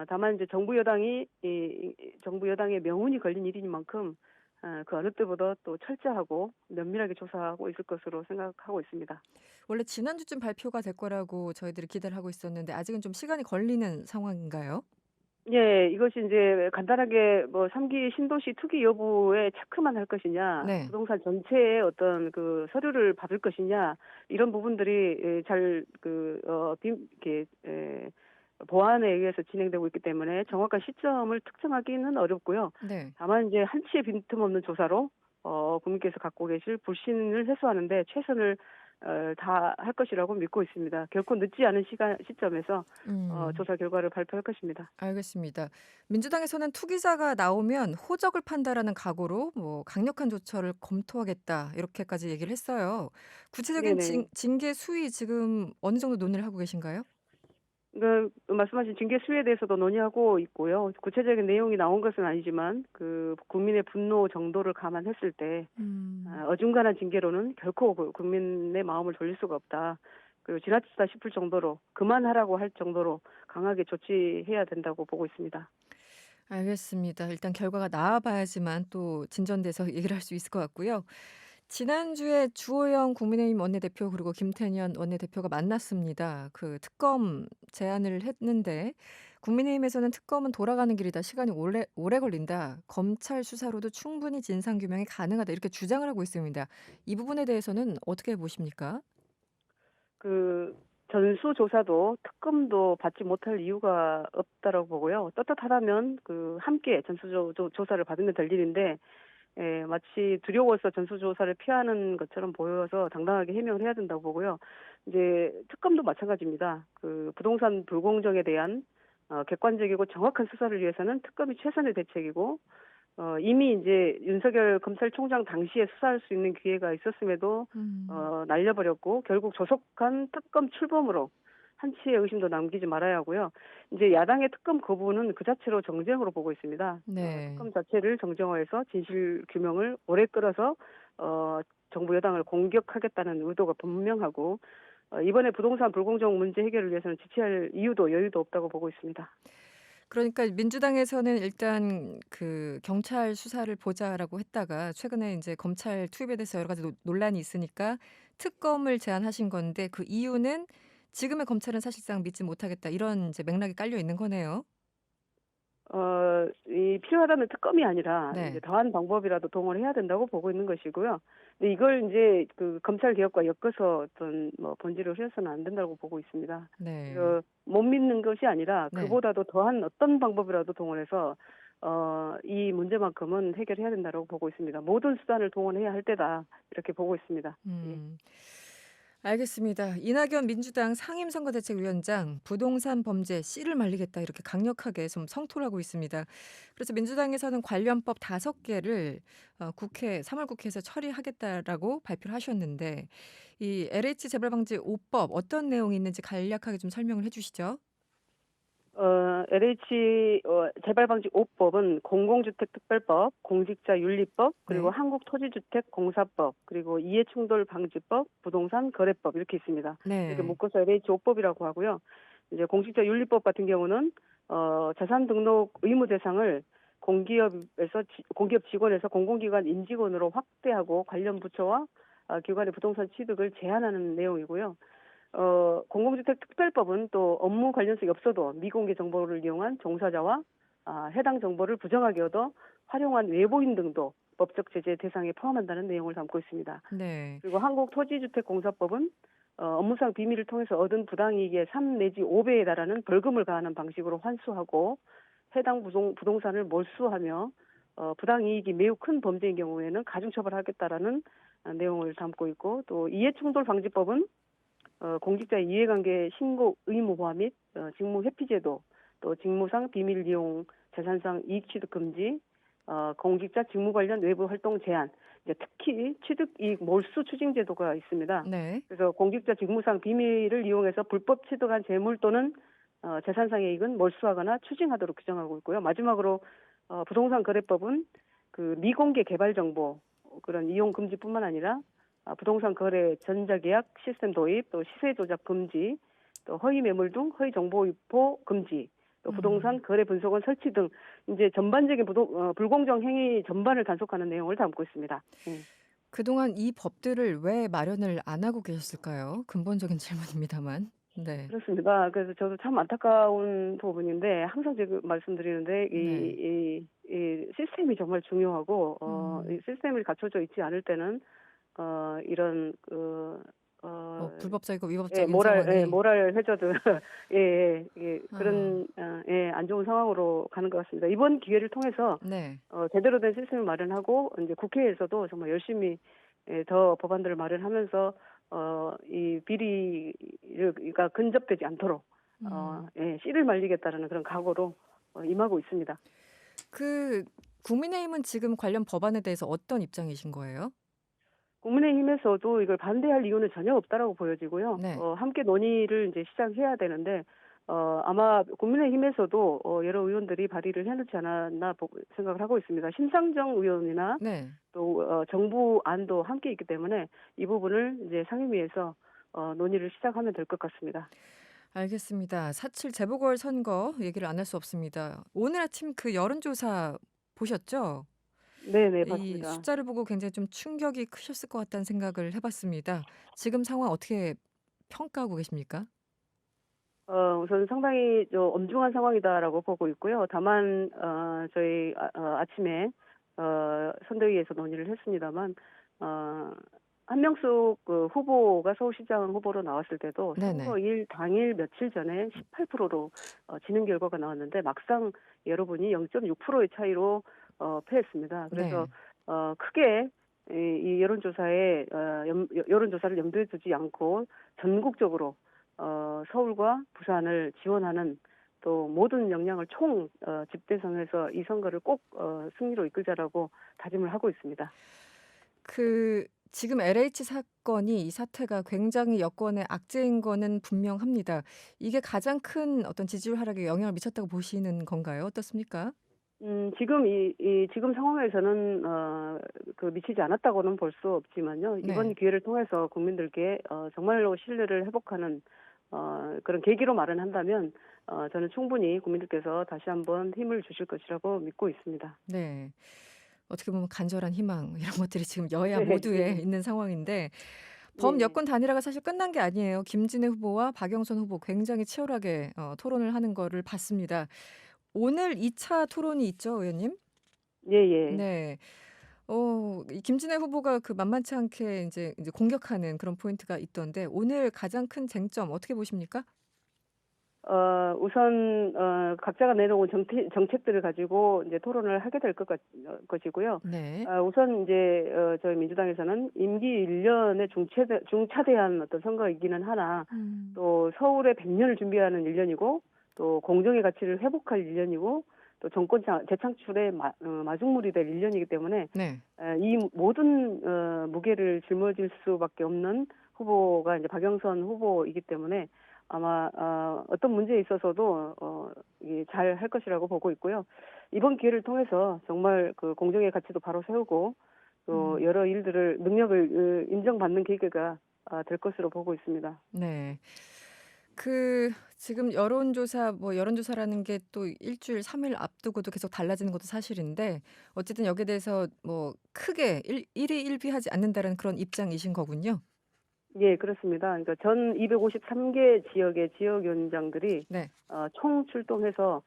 S10: 다만 이제 정부 여당의 명운이 걸린 일인 만큼 그 어느 때보다 또 철저하고 면밀하게 조사하고 있을 것으로 생각하고 있습니다.
S2: 원래 지난주쯤 발표가 될 거라고 저희들이 기대를 하고 있었는데 아직은 좀 시간이 걸리는 상황인가요?
S10: 예, 이것이 이제 간단하게 3기 신도시 투기 여부에 체크만 할 것이냐,
S2: 네.
S10: 부동산 전체의 어떤 서류를 받을 것이냐, 이런 부분들이 잘 보안에 의해서 진행되고 있기 때문에 정확한 시점을 특정하기는 어렵고요.
S2: 네.
S10: 다만 이제 한치의 빈틈없는 조사로 국민께서 갖고 계실 불신을 해소하는데 최선을 다 할 것이라고 믿고 있습니다. 결코 늦지 않은 시점에서 조사 결과를 발표할 것입니다.
S2: 알겠습니다. 민주당에서는 투기자가 나오면 호적을 판다라는 각오로 강력한 조처를 검토하겠다 이렇게까지 얘기를 했어요. 구체적인 징계 수위 지금 어느 정도 논의를 하고 계신가요?
S10: 말씀하신 징계 수위에 대해서도 논의하고 있고요. 구체적인 내용이 나온 것은 아니지만 국민의 분노 정도를 감안했을 때 어중간한 징계로는 결코 국민의 마음을 돌릴 수가 없다. 그리고 지나치다 싶을 정도로 그만하라고 할 정도로 강하게 조치해야 된다고 보고 있습니다.
S2: 알겠습니다. 일단 결과가 나와봐야지만 또 진전돼서 얘기를 할 수 있을 것 같고요. 지난주에 주호영 국민의힘 원내대표 그리고 김태년 원내대표가 만났습니다. 특검 제안을 했는데 국민의힘에서는 특검은 돌아가는 길이다. 시간이 오래 걸린다. 검찰 수사로도 충분히 진상규명이 가능하다. 이렇게 주장을 하고 있습니다. 이 부분에 대해서는 어떻게 보십니까?
S10: 전수조사도 특검도 받지 못할 이유가 없다라고 보고요. 떳떳하다면 함께 전수조사를 받으면 될 일인데 마치 두려워서 전수조사를 피하는 것처럼 보여서 당당하게 해명을 해야 된다고 보고요. 이제 특검도 마찬가지입니다. 부동산 불공정에 대한 객관적이고 정확한 수사를 위해서는 특검이 최선의 대책이고 이미 이제 윤석열 검찰총장 당시에 수사할 수 있는 기회가 있었음에도 날려버렸고 결국 조속한 특검 출범으로 한치의 의심도 남기지 말아야 하고요. 이제 야당의 특검 거부는 그 자체로 정쟁으로 보고 있습니다.
S2: 네.
S10: 특검 자체를 정쟁화해서 진실 규명을 오래 끌어서 정부 여당을 공격하겠다는 의도가 분명하고 이번에 부동산 불공정 문제 해결을 위해서는 지체할 이유도 여유도 없다고 보고 있습니다.
S2: 그러니까 민주당에서는 일단 경찰 수사를 보자라고 했다가 최근에 이제 검찰 투입에 대해서 여러 가지 논란이 있으니까 특검을 제안하신 건데 그 이유는 지금의 검찰은 사실상 믿지 못하겠다 이런 이제 맥락이 깔려 있는 거네요.
S10: 필요하다면 특검이 아니라
S2: 네.
S10: 이제 더한 방법이라도 동원해야 된다고 보고 있는 것이고요. 근데 이걸 이제 검찰 개혁과 엮어서 어떤 본질을 해서는 안 된다고 보고 있습니다.
S2: 네.
S10: 못 믿는 것이 아니라
S2: 네.
S10: 그보다도 더한 어떤 방법이라도 동원해서 이 문제만큼은 해결해야 된다고 보고 있습니다. 모든 수단을 동원해야 할 때다 이렇게 보고 있습니다. 예.
S2: 알겠습니다. 이낙연 민주당 상임선거대책위원장 부동산 범죄 씨를 말리겠다 이렇게 강력하게 좀 성토를 하고 있습니다. 그래서 민주당에서는 관련법 5개를 국회 3월 국회에서 처리하겠다라고 발표를 하셨는데 이 LH 재벌방지 5법 어떤 내용이 있는지 간략하게 좀 설명을 해주시죠.
S10: LH 재발방지 5법은 공공주택특별법, 공직자윤리법, 그리고
S2: 네.
S10: 한국토지주택공사법, 그리고 이해충돌방지법, 부동산거래법 이렇게 있습니다.
S2: 네.
S10: 이렇게 묶어서 LH 5법이라고 하고요. 이제 공직자윤리법 같은 경우는 재산 등록 의무 대상을 공기업 직원에서 공공기관 임직원으로 확대하고 관련 부처와 기관의 부동산 취득을 제한하는 내용이고요. 공공주택특별법은 또 업무 관련성이 없어도 미공개 정보를 이용한 종사자와 해당 정보를 부정하게 얻어 활용한 외부인 등도 법적 제재 대상에 포함한다는 내용을 담고 있습니다.
S2: 네.
S10: 그리고 한국토지주택공사법은 업무상 비밀을 통해서 얻은 부당이익의 3 내지 5배에 달하는 벌금을 가하는 방식으로 환수하고 해당 부동산을 몰수하며 부당이익이 매우 큰 범죄인 경우에는 가중처벌하겠다라는 내용을 담고 있고 또 이해충돌방지법은 공직자의 이해관계 신고 의무화 및 직무 회피제도, 또 직무상 비밀 이용, 재산상 이익 취득 금지, 공직자 직무 관련 외부 활동 제한, 이제 특히 취득 이익 몰수 추징 제도가 있습니다.
S2: 네.
S10: 그래서 공직자 직무상 비밀을 이용해서 불법 취득한 재물 또는 재산상의 이익은 몰수하거나 추징하도록 규정하고 있고요. 마지막으로 부동산 거래법은 그 미공개 개발 정보 그런 이용 금지뿐만 아니라 부동산 거래, 전자계약 시스템 도입, 또 시세 조작 금지, 또 허위 매물 등 허위 정보 유포 금지, 또 부동산 거래 분석원 설치 등 이제 전반적인 불공정 행위 전반을 단속하는 내용을 담고 있습니다.
S2: 그동안 이 법들을 왜 마련을 안 하고 계셨을까요? 근본적인 질문입니다만. 네.
S10: 그렇습니다. 그래서 저도 참 안타까운 부분인데 항상 제가 말씀드리는데 이 시스템이 정말 중요하고 이 시스템이 갖춰져 있지 않을 때는 이런
S2: 불법적이고 위법적인
S10: 모랄
S2: 상황이
S10: 모랄 해저드 그런 안 좋은 상황으로 가는 것 같습니다. 이번 기회를 통해서
S2: 네.
S10: 제대로 된 시스템을 마련하고 이제 국회에서도 정말 열심히 더 법안들을 마련하면서 이 비리가 근접되지 않도록 씨를 말리겠다라는 그런 각오로 임하고 있습니다.
S2: 그 국민의힘은 지금 관련 법안에 대해서 어떤 입장이신 거예요?
S10: 국민의힘에서도 이걸 반대할 이유는 전혀 없다라고 보여지고요.
S2: 네.
S10: 함께 논의를 이제 시작해야 되는데 아마 국민의힘에서도 여러 의원들이 발의를 해놓지 않았나 생각을 하고 있습니다. 심상정 의원이나
S2: 네.
S10: 또 정부 안도 함께 있기 때문에 이 부분을 이제 상임위에서 논의를 시작하면 될 것 같습니다.
S2: 알겠습니다. 4.7 재보궐선거 얘기를 안 할 수 없습니다. 오늘 아침 그 여론조사 보셨죠?
S10: 네네,
S2: 이
S10: 맞습니다.
S2: 숫자를 보고 굉장히 좀 충격이 크셨을 것 같다는 생각을 해봤습니다. 지금 상황 어떻게 평가하고 계십니까?
S10: 우선 상당히 엄중한 상황이다라고 보고 있고요. 다만 저희 아침에 선대위에서 논의를 했습니다만 한명숙 그 후보가 서울시장 후보로 나왔을 때도
S2: 네네.
S10: 선거일 당일 며칠 전에 18%로 지는 결과가 나왔는데 막상 여러분이 0.6%의 차이로 패했습니다. 그래서 크게 이 여론조사를 염두에 두지 않고 전국적으로 서울과 부산을 지원하는 또 모든 역량을 집대성해서 이 선거를 꼭 승리로 이끌자라고 다짐을 하고 있습니다.
S2: 지금 LH 사건이 이 사태가 굉장히 여권의 악재인 거는 분명합니다. 이게 가장 큰 어떤 지지율 하락에 영향을 미쳤다고 보시는 건가요? 어떻습니까?
S10: 지금 상황에서는 미치지 않았다고는 볼 수 없지만요. 이번 기회를 통해서 국민들께 정말로 신뢰를 회복하는 그런 계기로 마련한다면 저는 충분히 국민들께서 다시 한번 힘을 주실 것이라고 믿고 있습니다.
S2: 네. 어떻게 보면 간절한 희망 이런 것들이 지금 여야 모두에 있는 상황인데 범여권 단일화가 사실 끝난 게 아니에요. 김진애 후보와 박영선 후보 굉장히 치열하게 토론을 하는 거를 봤습니다. 오늘 2차 토론이 있죠, 의원님?
S10: 예.
S2: 네. 이 김진애 후보가 만만치 않게 이제 공격하는 그런 포인트가 있던데 오늘 가장 큰 쟁점 어떻게 보십니까?
S10: 우선 각자가 내놓은 정책들을 가지고 이제 토론을 하게 될 것이고요.
S2: 네.
S10: 우선 이제 저희 민주당에서는 임기 1년의 중차대한 어떤 선거이기는 하나 또 서울의 100년을 준비하는 1년이고 또 공정의 가치를 회복할 1년이고 또 정권 재창출의 마중물이 될 1년이기 때문에
S2: 네.
S10: 이 모든 무게를 짊어질 수밖에 없는 후보가 이제 박영선 후보이기 때문에 아마 어떤 문제에 있어서도 잘 할 것이라고 보고 있고요. 이번 기회를 통해서 정말 그 공정의 가치도 바로 세우고 또 여러 일들을 능력을 인정받는 계기가 될 것으로 보고 있습니다.
S2: 네. 지금 여론조사라는 게 또 일주일 3일 앞두고도 계속 달라지는 것도 사실인데 어쨌든 여기에 대해서 뭐 크게 일희일비하지 않는다는 그런 입장이신 거군요.
S10: 예, 그렇습니다. 그러니까 전 253개 지역의 지역위원장들이
S2: 네.
S10: 총 출동해서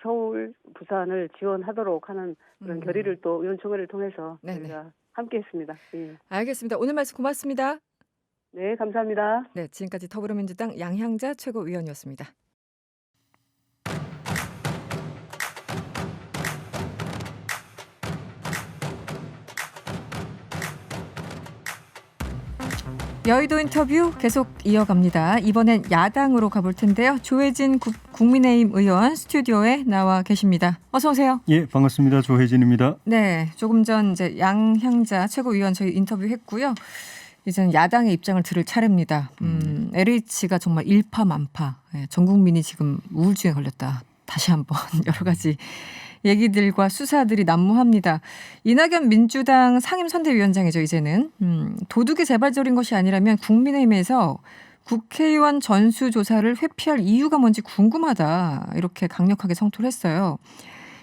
S10: 서울, 부산을 지원하도록 하는 그런 결의를 또 의원총회를 통해서 저희가 함께했습니다. 예.
S2: 알겠습니다. 오늘 말씀 고맙습니다.
S10: 네, 감사합니다.
S2: 네, 지금까지 더불어민주당 양향자 최고위원이었습니다. 여의도 인터뷰 계속 이어갑니다. 이번엔 야당으로 가볼 텐데요. 조혜진 국민의힘 의원 스튜디오에 나와 계십니다. 어서 오세요.
S11: 예, 반갑습니다. 조혜진입니다.
S2: 네, 조금 전 이제 양향자 최고위원 저희 인터뷰했고요. 이제는 야당의 입장을 들을 차례입니다. LH가 정말 일파만파, 전 국민이 지금 우울증에 걸렸다. 다시 한번 여러 가지 얘기들과 수사들이 난무합니다. 이낙연 민주당 상임선대위원장이죠. 이제는 도둑이 재발절인 것이 아니라면 국민의힘에서 국회의원 전수조사를 회피할 이유가 뭔지 궁금하다. 이렇게 강력하게 성토를 했어요.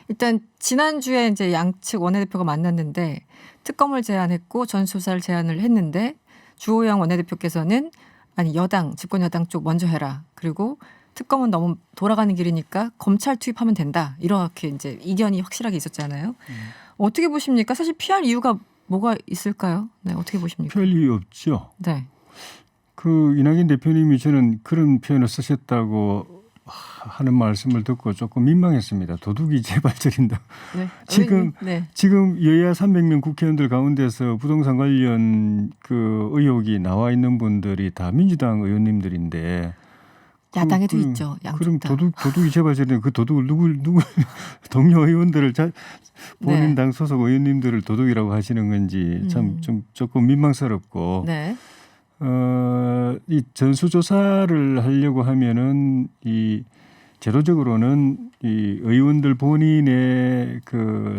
S2: 일단 지난주에 이제 양측 원내대표가 만났는데 특검을 제안했고 전수조사를 제안을 했는데 주호영 원내대표께서는 아니 여당 집권 여당 쪽 먼저 해라. 그리고 특검은 너무 돌아가는 길이니까 검찰 투입하면 된다. 이렇게 이제 이견이 확실하게 있었잖아요. 어떻게 보십니까? 사실 피할 이유가 뭐가 있을까요? 네, 어떻게 보십니까?
S11: 피할 이유 없죠.
S2: 네.
S11: 이낙연 대표님이 저는 그런 표현을 쓰셨다고 하는 말씀을 듣고 조금 민망했습니다. 도둑이 재발절인다.
S2: 네.
S11: 지금 여야 300명 국회의원들 가운데서 부동산 관련 의혹이 나와 있는 분들이 다 민주당 의원님들인데
S2: 야당에도 있죠. 양쪽 다.
S11: 그럼 도둑이 재발절인데 그 도둑을 누굴 동료 의원들을 본인 당 소속 의원님들을 도둑이라고 하시는 건지 참 좀 조금 민망스럽고.
S2: 네.
S11: 이 전수조사를 하려고 하면은 제도적으로는 이 의원들 본인의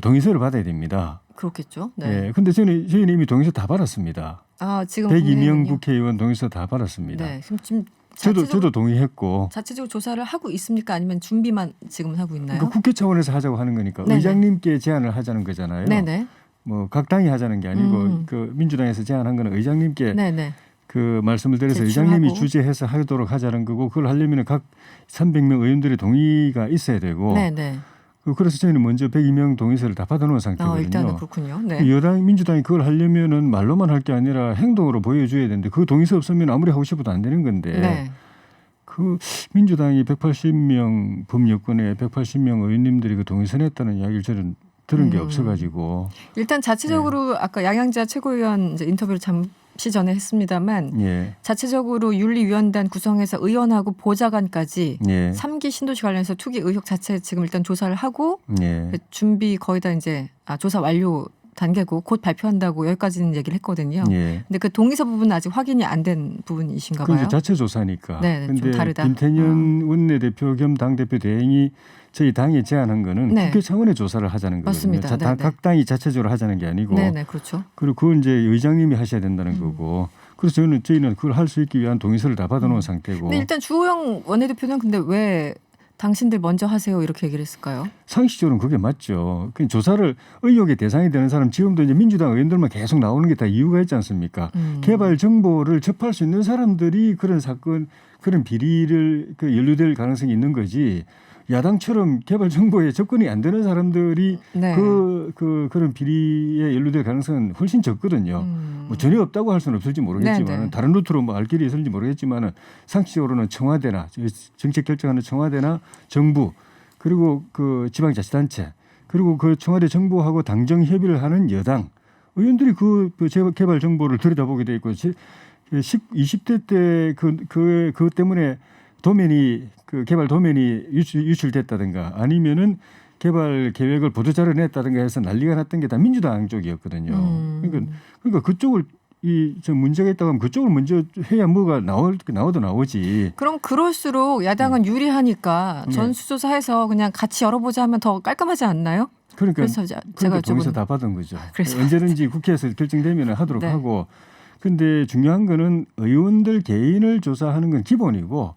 S11: 동의서를 받아야 됩니다.
S2: 그렇겠죠.
S11: 네. 네. 근데 저희는 이미 동의서 다 받았습니다.
S2: 지금
S11: 102명 국회의원 동의서 다 받았습니다.
S2: 네. 지금
S11: 저도 동의했고.
S2: 자체적으로 조사를 하고 있습니까? 아니면 준비만 지금 하고 있나요?
S11: 그러니까 국회 차원에서 하자고 하는 거니까 네네. 의장님께 제안을 하자는 거잖아요.
S2: 네네.
S11: 뭐 각 당이 하자는 게 아니고 민주당에서 제안한 거는 의장님께
S2: 네네.
S11: 말씀을 드려서 의장님이 주재해서 하도록 하자는 거고 그걸 하려면 각 300명 의원들의 동의가 있어야 되고
S2: 네네.
S11: 그래서 저희는 먼저 102명 동의서를 다 받아놓은 상태거든요.
S2: 일단은 그렇군요. 네.
S11: 여당 민주당이 그걸 하려면은 말로만 할 게 아니라 행동으로 보여줘야 되는데 그 동의서 없으면 아무리 하고 싶어도 안 되는 건데
S2: 네.
S11: 민주당이 180명 범여권에 180명 의원님들이 그 동의서 냈다는 이야기를 저는 들은 게 없어가지고
S2: 일단 자체적으로 아까 양향자 최고위원 이제 인터뷰를 잠시 전에 했습니다만 자체적으로 윤리위원단 구성해서 의원하고 보좌관까지 3기 신도시 관련해서 투기 의혹 자체 지금 일단 조사를 하고 준비 거의 다 이제 조사 완료 단계고 곧 발표한다고 여기까지는 얘기를 했거든요. 근데 그 동의서 부분은 아직 확인이 안 된 부분이신가 봐요.
S11: 그건 자체 조사니까.
S2: 네, 좀 다르다.
S11: 김태년 원내대표 겸 당대표 대행이 저희 당에 제안한 거는 국회 차원의 조사를 하자는 거거든요.
S2: 맞습니다.
S11: 각 당이 자체적으로 하자는 게 아니고.
S2: 네네, 그렇죠.
S11: 그리고 그건 이제 의장님이 하셔야 된다는 거고. 그래서 저희는 그걸 할 수 있기 위한 동의서를 다 받아놓은 상태고.
S2: 근데 일단 주호영 원내대표는 근데 왜 당신들 먼저 하세요 이렇게 얘기를 했을까요?
S11: 상식적으로는 그게 맞죠. 조사를 의혹의 대상이 되는 사람 지금도 이제 민주당 의원들만 계속 나오는 게 다 이유가 있지 않습니까? 개발 정보를 접할 수 있는 사람들이 그런 사건, 그런 비리를 연루될 가능성이 있는 거지. 야당처럼 개발 정보에 접근이 안 되는 사람들이
S2: 네.
S11: 그런 비리에 연루될 가능성은 훨씬 적거든요. 뭐 전혀 없다고 할 수는 없을지 모르겠지만
S2: 네네.
S11: 다른 루트로 뭐 알 길이 있을지 모르겠지만 상식적으로는 청와대나 정책 결정하는 청와대나 정부 그리고 그 지방자치단체 그리고 그 청와대 정부하고 당정 협의를 하는 여당 의원들이 그 개발 정보를 들여다보게 돼 있고 20대 때 그 때문에 그 개발 도면이 유출됐다든가 아니면은 개발 계획을 보도자료 냈다든가 해서 난리가 났던 게 다 민주당 쪽이었거든요. 그러니까 그쪽을 저 문제가 있다고 하면 그쪽을 먼저 해야 뭐가 나오도 나오지.
S2: 그럼 그럴수록 야당은 유리하니까
S11: 네.
S2: 전수조사해서 그냥 같이 열어보자 하면 더 깔끔하지 않나요?
S11: 그러니까
S2: 그래서 제가
S11: 동의서 다 받은 거죠.
S2: 그래서
S11: 언제든지 국회에서 결정되면 하도록
S2: 네.
S11: 하고. 근데 중요한 거는 의원들 개인을 조사하는 건 기본이고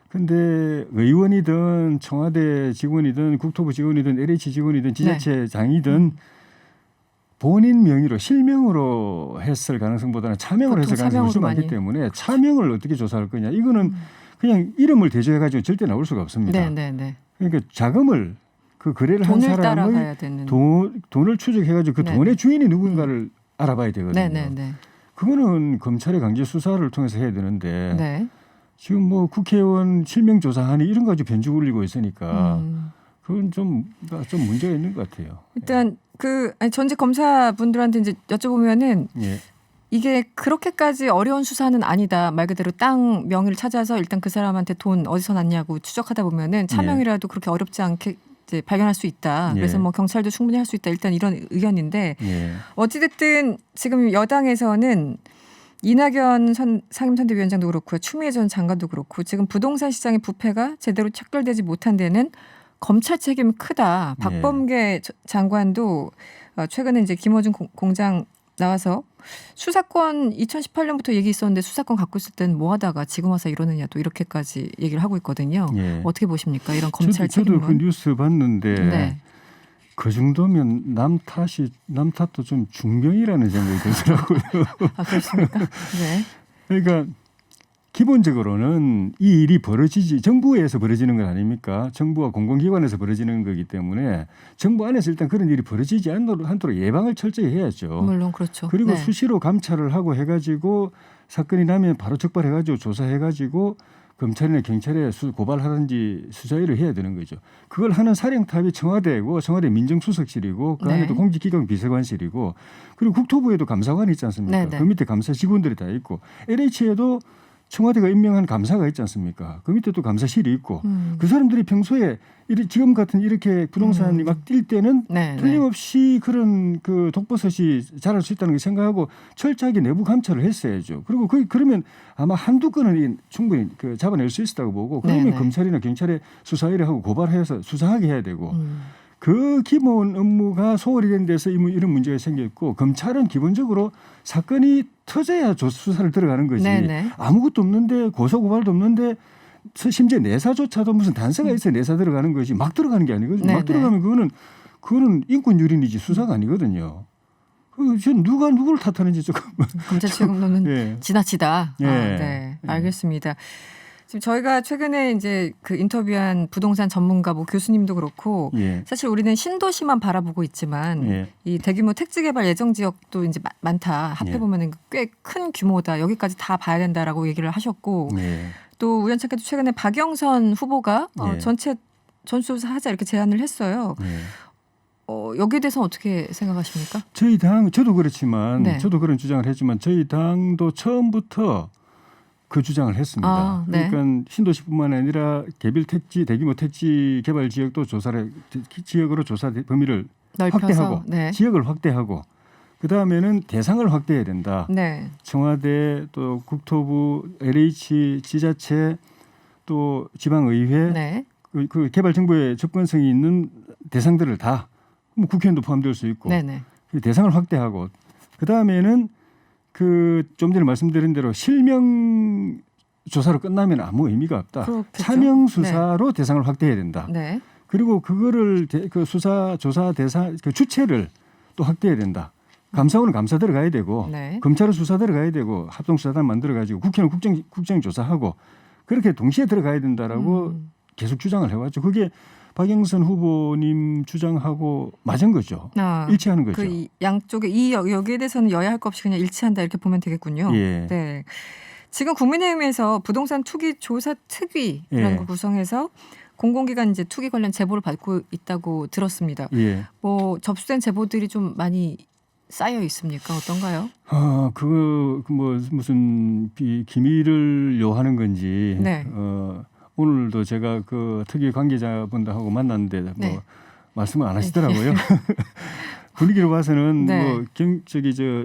S11: 근데 의원이든 청와대 직원이든 국토부 직원이든 LH 직원이든 지자체장이든 본인 명의로 실명으로 했을 가능성보다는 차명으로 했을 가능성이 훨씬 많기 때문에 차명을 어떻게 조사할 거냐. 이거는 그냥 이름을 대조해가지고 절대 나올 수가 없습니다.
S2: 네.
S11: 그러니까 자금을 그 거래를 한
S2: 돈을
S11: 사람의
S2: 따라가야 되는.
S11: 돈을 추적해가지고 그
S2: 네.
S11: 돈의 주인이 누군가를 알아봐야 되거든요.
S2: 네.
S11: 그거는 검찰의 강제 수사를 통해서 해야 되는데
S2: 네. 지금
S11: 지금 뭐 국회의원 실명 조사하니 이런 거 가지고 변죽 울리고 있으니까 그건 좀 문제가 있는 것 같아요.
S2: 일단 전직 검사분들한테 이제 여쭤보면은
S11: 예.
S2: 이게 그렇게까지 어려운 수사는 아니다. 말 그대로 땅 명의를 찾아서 일단 그 사람한테 돈 어디서 났냐고 추적하다 보면은 차명이라도 그렇게 어렵지 않게 이제 발견할 수 있다. 그래서 뭐 경찰도 충분히 할 수 있다. 일단 이런 의견인데 어찌됐든 지금 여당에서는 이낙연 상임선대위원장도 그렇고요. 추미애 전 장관도 그렇고 지금 부동산 시장의 부패가 제대로 척결되지 못한 데는 검찰 책임이 크다. 박범계 장관도 최근에 이제 김어준 공장 나와서 수사권 2018년부터 얘기 있었는데 수사권 갖고 있을 때는 뭐 하다가 지금 와서 이러느냐 또 이렇게까지 얘기를 하고 있거든요. 어떻게 보십니까? 이런 검찰 책임은.
S11: 저도 그 뉴스 봤는데
S2: 네.
S11: 그 정도면 남 탓도 좀 중병이라는 생각이 들더라고요.
S2: 아, 그렇습니까? 네.
S11: 그러니까 기본적으로는 이 일이 정부에서 벌어지는 건 아닙니까? 정부와 공공기관에서 벌어지는 거기 때문에 정부 안에서 일단 그런 일이 벌어지지 않도록 예방을 철저히 해야죠.
S2: 물론 그렇죠.
S11: 그리고
S2: 네.
S11: 수시로 감찰을 하고 해가지고 사건이 나면 바로 적발해가지고 조사해가지고 검찰이나 경찰에 고발하든지 수사일을 해야 되는 거죠. 그걸 하는 사령탑이 청와대고 청와대 민정수석실이고 그 안에도 공직기강 비서관실이고 그리고 국토부에도 감사관이 있지 않습니까? 그 밑에 감사 직원들이 다 있고 LH에도 청와대가 임명한 감사가 있지 않습니까? 그 밑에 또 감사실이 있고 그 사람들이 평소에 지금 같은 이렇게 부동산이 막 뛸 때는 틀림없이 그런 그 독버섯이 자랄 수 있다는 걸 생각하고 철저하게 내부 감찰을 했어야죠. 그리고 그러면 아마 한두 건은 충분히 잡아낼 수 있었다고 보고 그러면 검찰이나 경찰에 수사일을 하고 고발해서 수사하게 해야 되고 그 기본 업무가 소홀히 된 데서 이런 문제가 생겼고 검찰은 기본적으로 사건이 터져야 수사를 들어가는 거지. 아무것도 없는데 고소고발도 없는데 심지어 내사조차도 무슨 단서가 있어야 내사 들어가는 거지 막 들어가는 게 아니거든요. 막 들어가면 그거는 인권 유린이지 수사가 아니거든요. 누가 누구를 탓하는지 조금
S2: 검찰 책임론은 지나치다.
S11: 네.
S2: 알겠습니다. 지금 저희가 최근에 이제 그 인터뷰한 부동산 전문가 뭐 교수님도 그렇고 사실 우리는 신도시만 바라보고 있지만 이 대규모 택지 개발 예정 지역도 이제 많다. 합해 보면은 꽤 큰 규모다. 여기까지 다 봐야 된다라고 얘기를 하셨고 또 우연찮게도 최근에 박영선 후보가 전체 전수조사하자 이렇게 제안을 했어요. 여기에 대해서 어떻게 생각하십니까?
S11: 저희 당 저도 그렇지만 저도 그런 주장을 했지만 저희 당도 처음부터 그 주장을 했습니다. 그러니까 신도시뿐만 아니라 대규모 택지 개발 지역도 지역으로 조사 범위를
S2: 넓혀서,
S11: 확대하고 지역을 확대하고 그 다음에는 대상을 확대해야 된다. 청와대 또 국토부, LH, 지자체 또 지방의회 그 개발 정보에 접근성이 있는 대상들을 다 뭐 국회의원도 포함될 수 있고 대상을 확대하고 그 다음에는 좀 전에 말씀드린 대로 실명 조사로 끝나면 아무 의미가 없다.
S2: 그렇겠죠.
S11: 차명 수사로 대상을 확대해야 된다. 그리고 그거를 조사 대상 주체를 또 확대해야 된다. 감사원은 감사 들어가야 되고 검찰은 수사 들어가야 되고 합동수사단 만들어가지고 국회는 국정조사하고 그렇게 동시에 들어가야 된다라고 계속 주장을 해왔죠. 그게 박영선 후보님 주장하고 맞은 거죠. 일치하는 거죠.
S2: 그 양쪽에 여기에 대해서는 여야 할 것 없이 그냥 일치한다 이렇게 보면 되겠군요.
S11: 예.
S2: 네. 지금 국민의힘에서 부동산 투기 조사 특위라는 걸 구성해서 공공기관 이제 투기 관련 제보를 받고 있다고 들었습니다.
S11: 예.
S2: 뭐 접수된 제보들이 좀 많이 쌓여 있습니까? 어떤가요?
S11: 그거 뭐 무슨 기밀을 요하는 건지.
S2: 네.
S11: 오늘도 제가 그 특위 관계자분들하고 만났는데 뭐
S2: 네.
S11: 말씀을 안 하시더라고요. 분위기로 봐서는
S2: 네.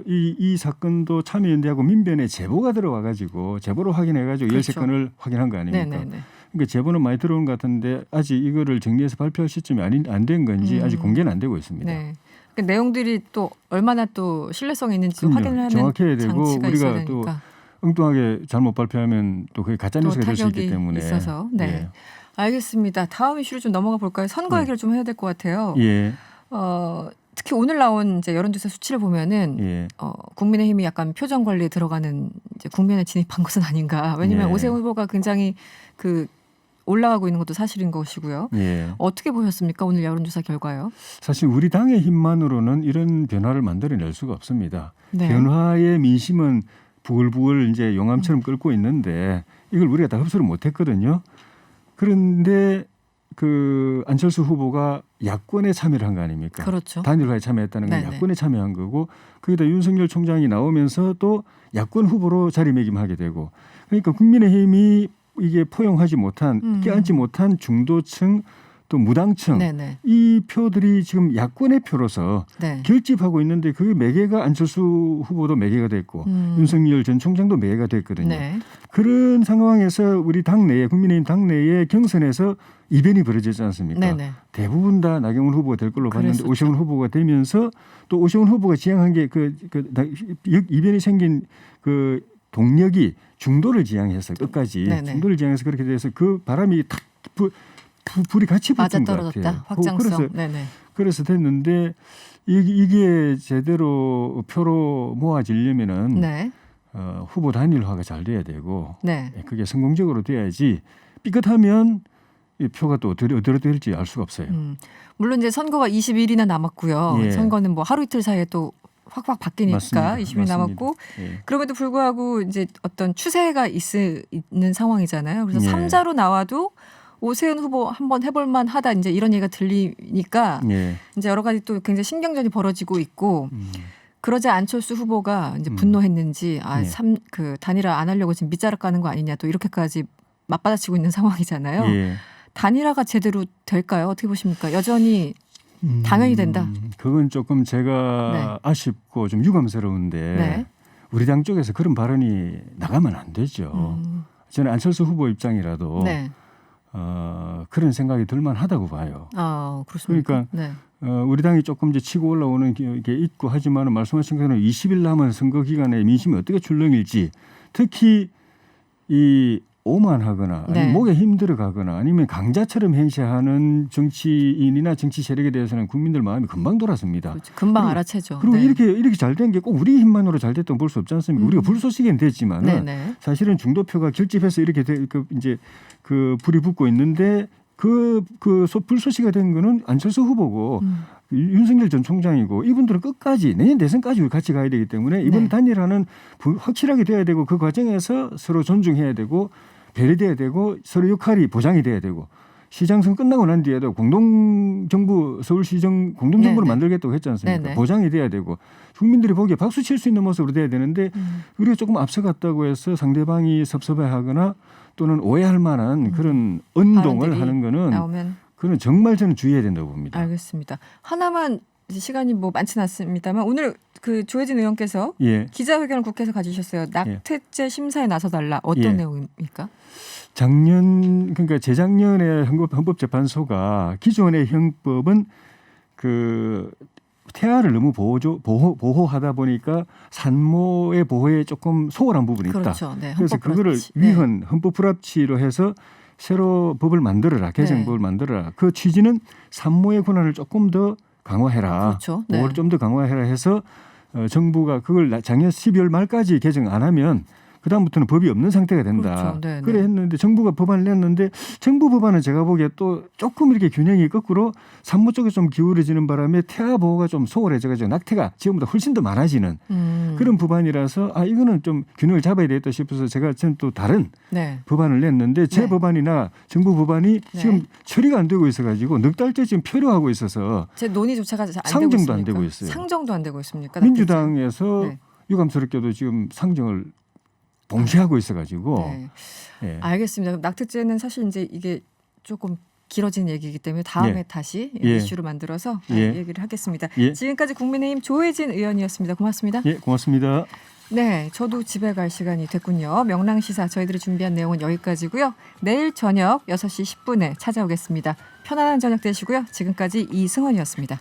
S11: 이 사건도 참여연대하고 민변에 제보가 들어와가지고 제보를 확인해가지고
S2: 그렇죠.
S11: 13건을 확인한 거 아닙니까?
S2: 네네네.
S11: 그러니까 제보는 많이 들어오는 것 같은데 아직 이거를 정리해서 발표할 시점이 안 된 건지 아직 공개는 안 되고 있습니다.
S2: 네. 그 내용들이 또 얼마나 또 신뢰성이 있는지
S11: 그럼요.
S2: 확인을 하는
S11: 정확해야 되고
S2: 장치가 있어야
S11: 우리가 또
S2: 되니까.
S11: 엉뚱하게 잘못 발표하면 또 그게 가짜 뉴스가 될 수 있기 때문에.
S2: 있어서. 네.
S11: 예.
S2: 알겠습니다. 다음 이슈로 좀 넘어가 볼까요? 선거 얘기를 좀 해야 될 것 같아요.
S11: 예.
S2: 특히 오늘 나온 이제 여론조사 수치를 보면은
S11: 예.
S2: 국민의힘이 약간 표정 관리에 들어가는 이제 국면에 진입한 것은 아닌가. 왜냐하면
S11: 예.
S2: 오세훈 후보가 굉장히 올라가고 있는 것도 사실인 것이고요.
S11: 예.
S2: 어떻게 보셨습니까? 오늘 여론조사 결과요?
S11: 사실 우리 당의 힘만으로는 이런 변화를 만들어낼 수가 없습니다.
S2: 네.
S11: 변화의 민심은 부글부글 이제 용암처럼 끓고 있는데 이걸 우리가 다 흡수를 못했거든요. 그런데 그 안철수 후보가 야권에 참여를 한 거 아닙니까?
S2: 그렇죠.
S11: 단일화에 참여했다는 건
S2: 네네.
S11: 야권에 참여한 거고 거기다 윤석열 총장이 나오면서 또 야권 후보로 자리매김하게 되고 그러니까 국민의힘이 이게 포용하지 못한 껴안지 못한 중도층 또 무당층
S2: 네네.
S11: 이 표들이 지금 야권의 표로서
S2: 네.
S11: 결집하고 있는데 그게 매개가 안철수 후보도 매개가 됐고 윤석열 전 총장도 매개가 됐거든요.
S2: 네.
S11: 그런 상황에서 우리 당내에 국민의힘 당내에 경선에서 이변이 벌어지지 않습니까?
S2: 네네.
S11: 대부분 다 나경원 후보가 될 걸로 봤는데
S2: 그랬었죠.
S11: 오세훈 후보가 되면서 또 오세훈 후보가 지향한 게 이변이 생긴 그 동력이 중도를 지향해서 끝까지
S2: 네네.
S11: 중도를 지향해서 그렇게 돼서 그 바람이 탁 불이 같이 붙은 것
S2: 맞아떨어졌다.
S11: 같아요.
S2: 확장성. 네네.
S11: 그래서 됐는데 이게 제대로 표로 모아지려면은
S2: 네.
S11: 후보 단일화가 잘 돼야 되고
S2: 네.
S11: 그게 성공적으로 돼야지 삐끗하면 이 표가 또 어디로 될지 알 수가 없어요.
S2: 물론 이제 선거가 20일이나 남았고요.
S11: 예.
S2: 선거는 뭐 하루 이틀 사이에 또 확 바뀌니까
S11: 맞습니다.
S2: 20일 남았고
S11: 예.
S2: 그럼에도 불구하고 이제 어떤 추세가 있는 상황이잖아요. 그래서
S11: 예.
S2: 3자로 나와도 오세훈 후보 한번 해볼 만하다 이제 이런 얘기가 들리니까
S11: 예.
S2: 이제 여러 가지 또 굉장히 신경전이 벌어지고 있고 그러자 안철수 후보가 이제 분노했는지
S11: 예.
S2: 그 단일화 안 하려고 지금 밑자락 가는 거 아니냐 또 이렇게까지 맞받아치고 있는 상황이잖아요.
S11: 예.
S2: 단일화가 제대로 될까요? 어떻게 보십니까? 여전히 당연히 된다.
S11: 그건 조금 제가
S2: 네.
S11: 아쉽고 좀 유감스러운데
S2: 네.
S11: 우리 당 쪽에서 그런 발언이 나가면 안 되죠. 저는 안철수 후보 입장이라도
S2: 네.
S11: 그런 생각이 들만하다고 봐요.
S2: 그렇습니까?
S11: 그러니까
S2: 네.
S11: 우리 당이 조금 이제 치고 올라오는 게 있고 하지만 말씀하신 것처럼 20일 남은 선거 기간에 민심이 어떻게 출렁일지 특히 이 오만하거나 아니면
S2: 네.
S11: 목에 힘들어가거나 아니면 강자처럼 행세하는 정치인이나 정치 세력에 대해서는 국민들 마음이 금방 돌아섭니다.
S2: 그렇죠. 금방
S11: 그리고,
S2: 알아채죠.
S11: 그리고
S2: 네.
S11: 이렇게 잘 된 게 꼭 우리 힘만으로 잘 됐다고 볼 수 없지 않습니까? 우리가 불쏘시개는 됐지만은
S2: 네네.
S11: 사실은 중도표가 결집해서 이렇게 이제 그 불이 붙고 있는데 그 불쏘시가 된 거는 안철수 후보고 윤석열 전 총장이고 이분들은 끝까지 내년 대선까지 같이 가야 되기 때문에 이번
S2: 네.
S11: 단일화는 확실하게 돼야 되고 그 과정에서 서로 존중해야 되고 배려돼야 되고 서로 역할이 보장이 돼야 되고 시장선 끝나고 난 뒤에도 공동정부 서울시정 공동정부를
S2: 네네.
S11: 만들겠다고 했지 않습니까?
S2: 네네.
S11: 보장이 돼야 되고 국민들이 보기에 박수 칠 수 있는 모습으로 돼야 되는데 우리가 조금 앞서갔다고 해서 상대방이 섭섭해하거나 또는 오해할 만한 그런 언동을
S2: 발언들이
S11: 하는 거는
S2: 나오면
S11: 그는 정말 저는 주의해야 된다고 봅니다.
S2: 알겠습니다. 하나만 시간이 뭐 많지는 않습니다만 오늘 그 조혜진 의원께서
S11: 예.
S2: 기자회견을 국회에서 가지셨어요. 낙태죄 심사에 나서달라. 어떤
S11: 예.
S2: 내용입니까?
S11: 그러니까 재작년에 헌법재판소가 기존의 형법은 그 태아를 너무 보호하다 보니까 산모의 보호에 조금 소홀한 부분이 있다.
S2: 그렇죠. 네,
S11: 그래서
S2: 헌법
S11: 그거를
S2: 불합치. 네.
S11: 위헌 헌법 불합치로 해서 새로 법을 만들어라. 개정법을 만들어라. 그 취지는 산모의 권한을 조금 더 강화해라.
S2: 그렇죠. 네.
S11: 보호를 좀 더 강화해라 해서 정부가 그걸 작년 12월 말까지 개정 안 하면 그다음부터는 법이 없는 상태가 된다.
S2: 그렇죠. 네,
S11: 그래
S2: 네.
S11: 했는데 정부가 법안을 냈는데 정부 법안은 제가 보기에 또 조금 이렇게 균형이 거꾸로 산모 쪽에 좀 기울어지는 바람에 태아 보호가 좀 소홀해져가지고 낙태가 지금보다 훨씬 더 많아지는 그런 법안이라서 이거는 좀 균형을 잡아야 되겠다 싶어서 제가 저는 또 다른
S2: 네.
S11: 법안을 냈는데 제
S2: 네.
S11: 법안이나 정부 법안이
S2: 네.
S11: 지금 처리가 안 되고 있어가지고 넉 달째 지금 표류하고 있어서
S2: 제 논의조차가 안 되고
S11: 상정도
S2: 있습니까?
S11: 안 되고 있어요.
S2: 상정도 안 되고 있습니까?
S11: 민주당에서
S2: 네.
S11: 유감스럽게도 지금 상정을 동시하고 있어가지고
S2: 네.
S11: 예.
S2: 알겠습니다. 그럼 낙태죄는 사실 이제 이게 조금 길어진 얘기이기 때문에 다음에
S11: 예.
S2: 다시
S11: 예.
S2: 이슈로 만들어서
S11: 예.
S2: 얘기를 하겠습니다.
S11: 예.
S2: 지금까지 국민의힘 조혜진 의원이었습니다. 고맙습니다.
S11: 예, 고맙습니다.
S2: 네, 저도 집에 갈 시간이 됐군요. 명랑시사 저희들이 준비한 내용은 여기까지고요. 내일 저녁 6시 10분에 찾아오겠습니다. 편안한 저녁 되시고요. 지금까지 이승원이었습니다.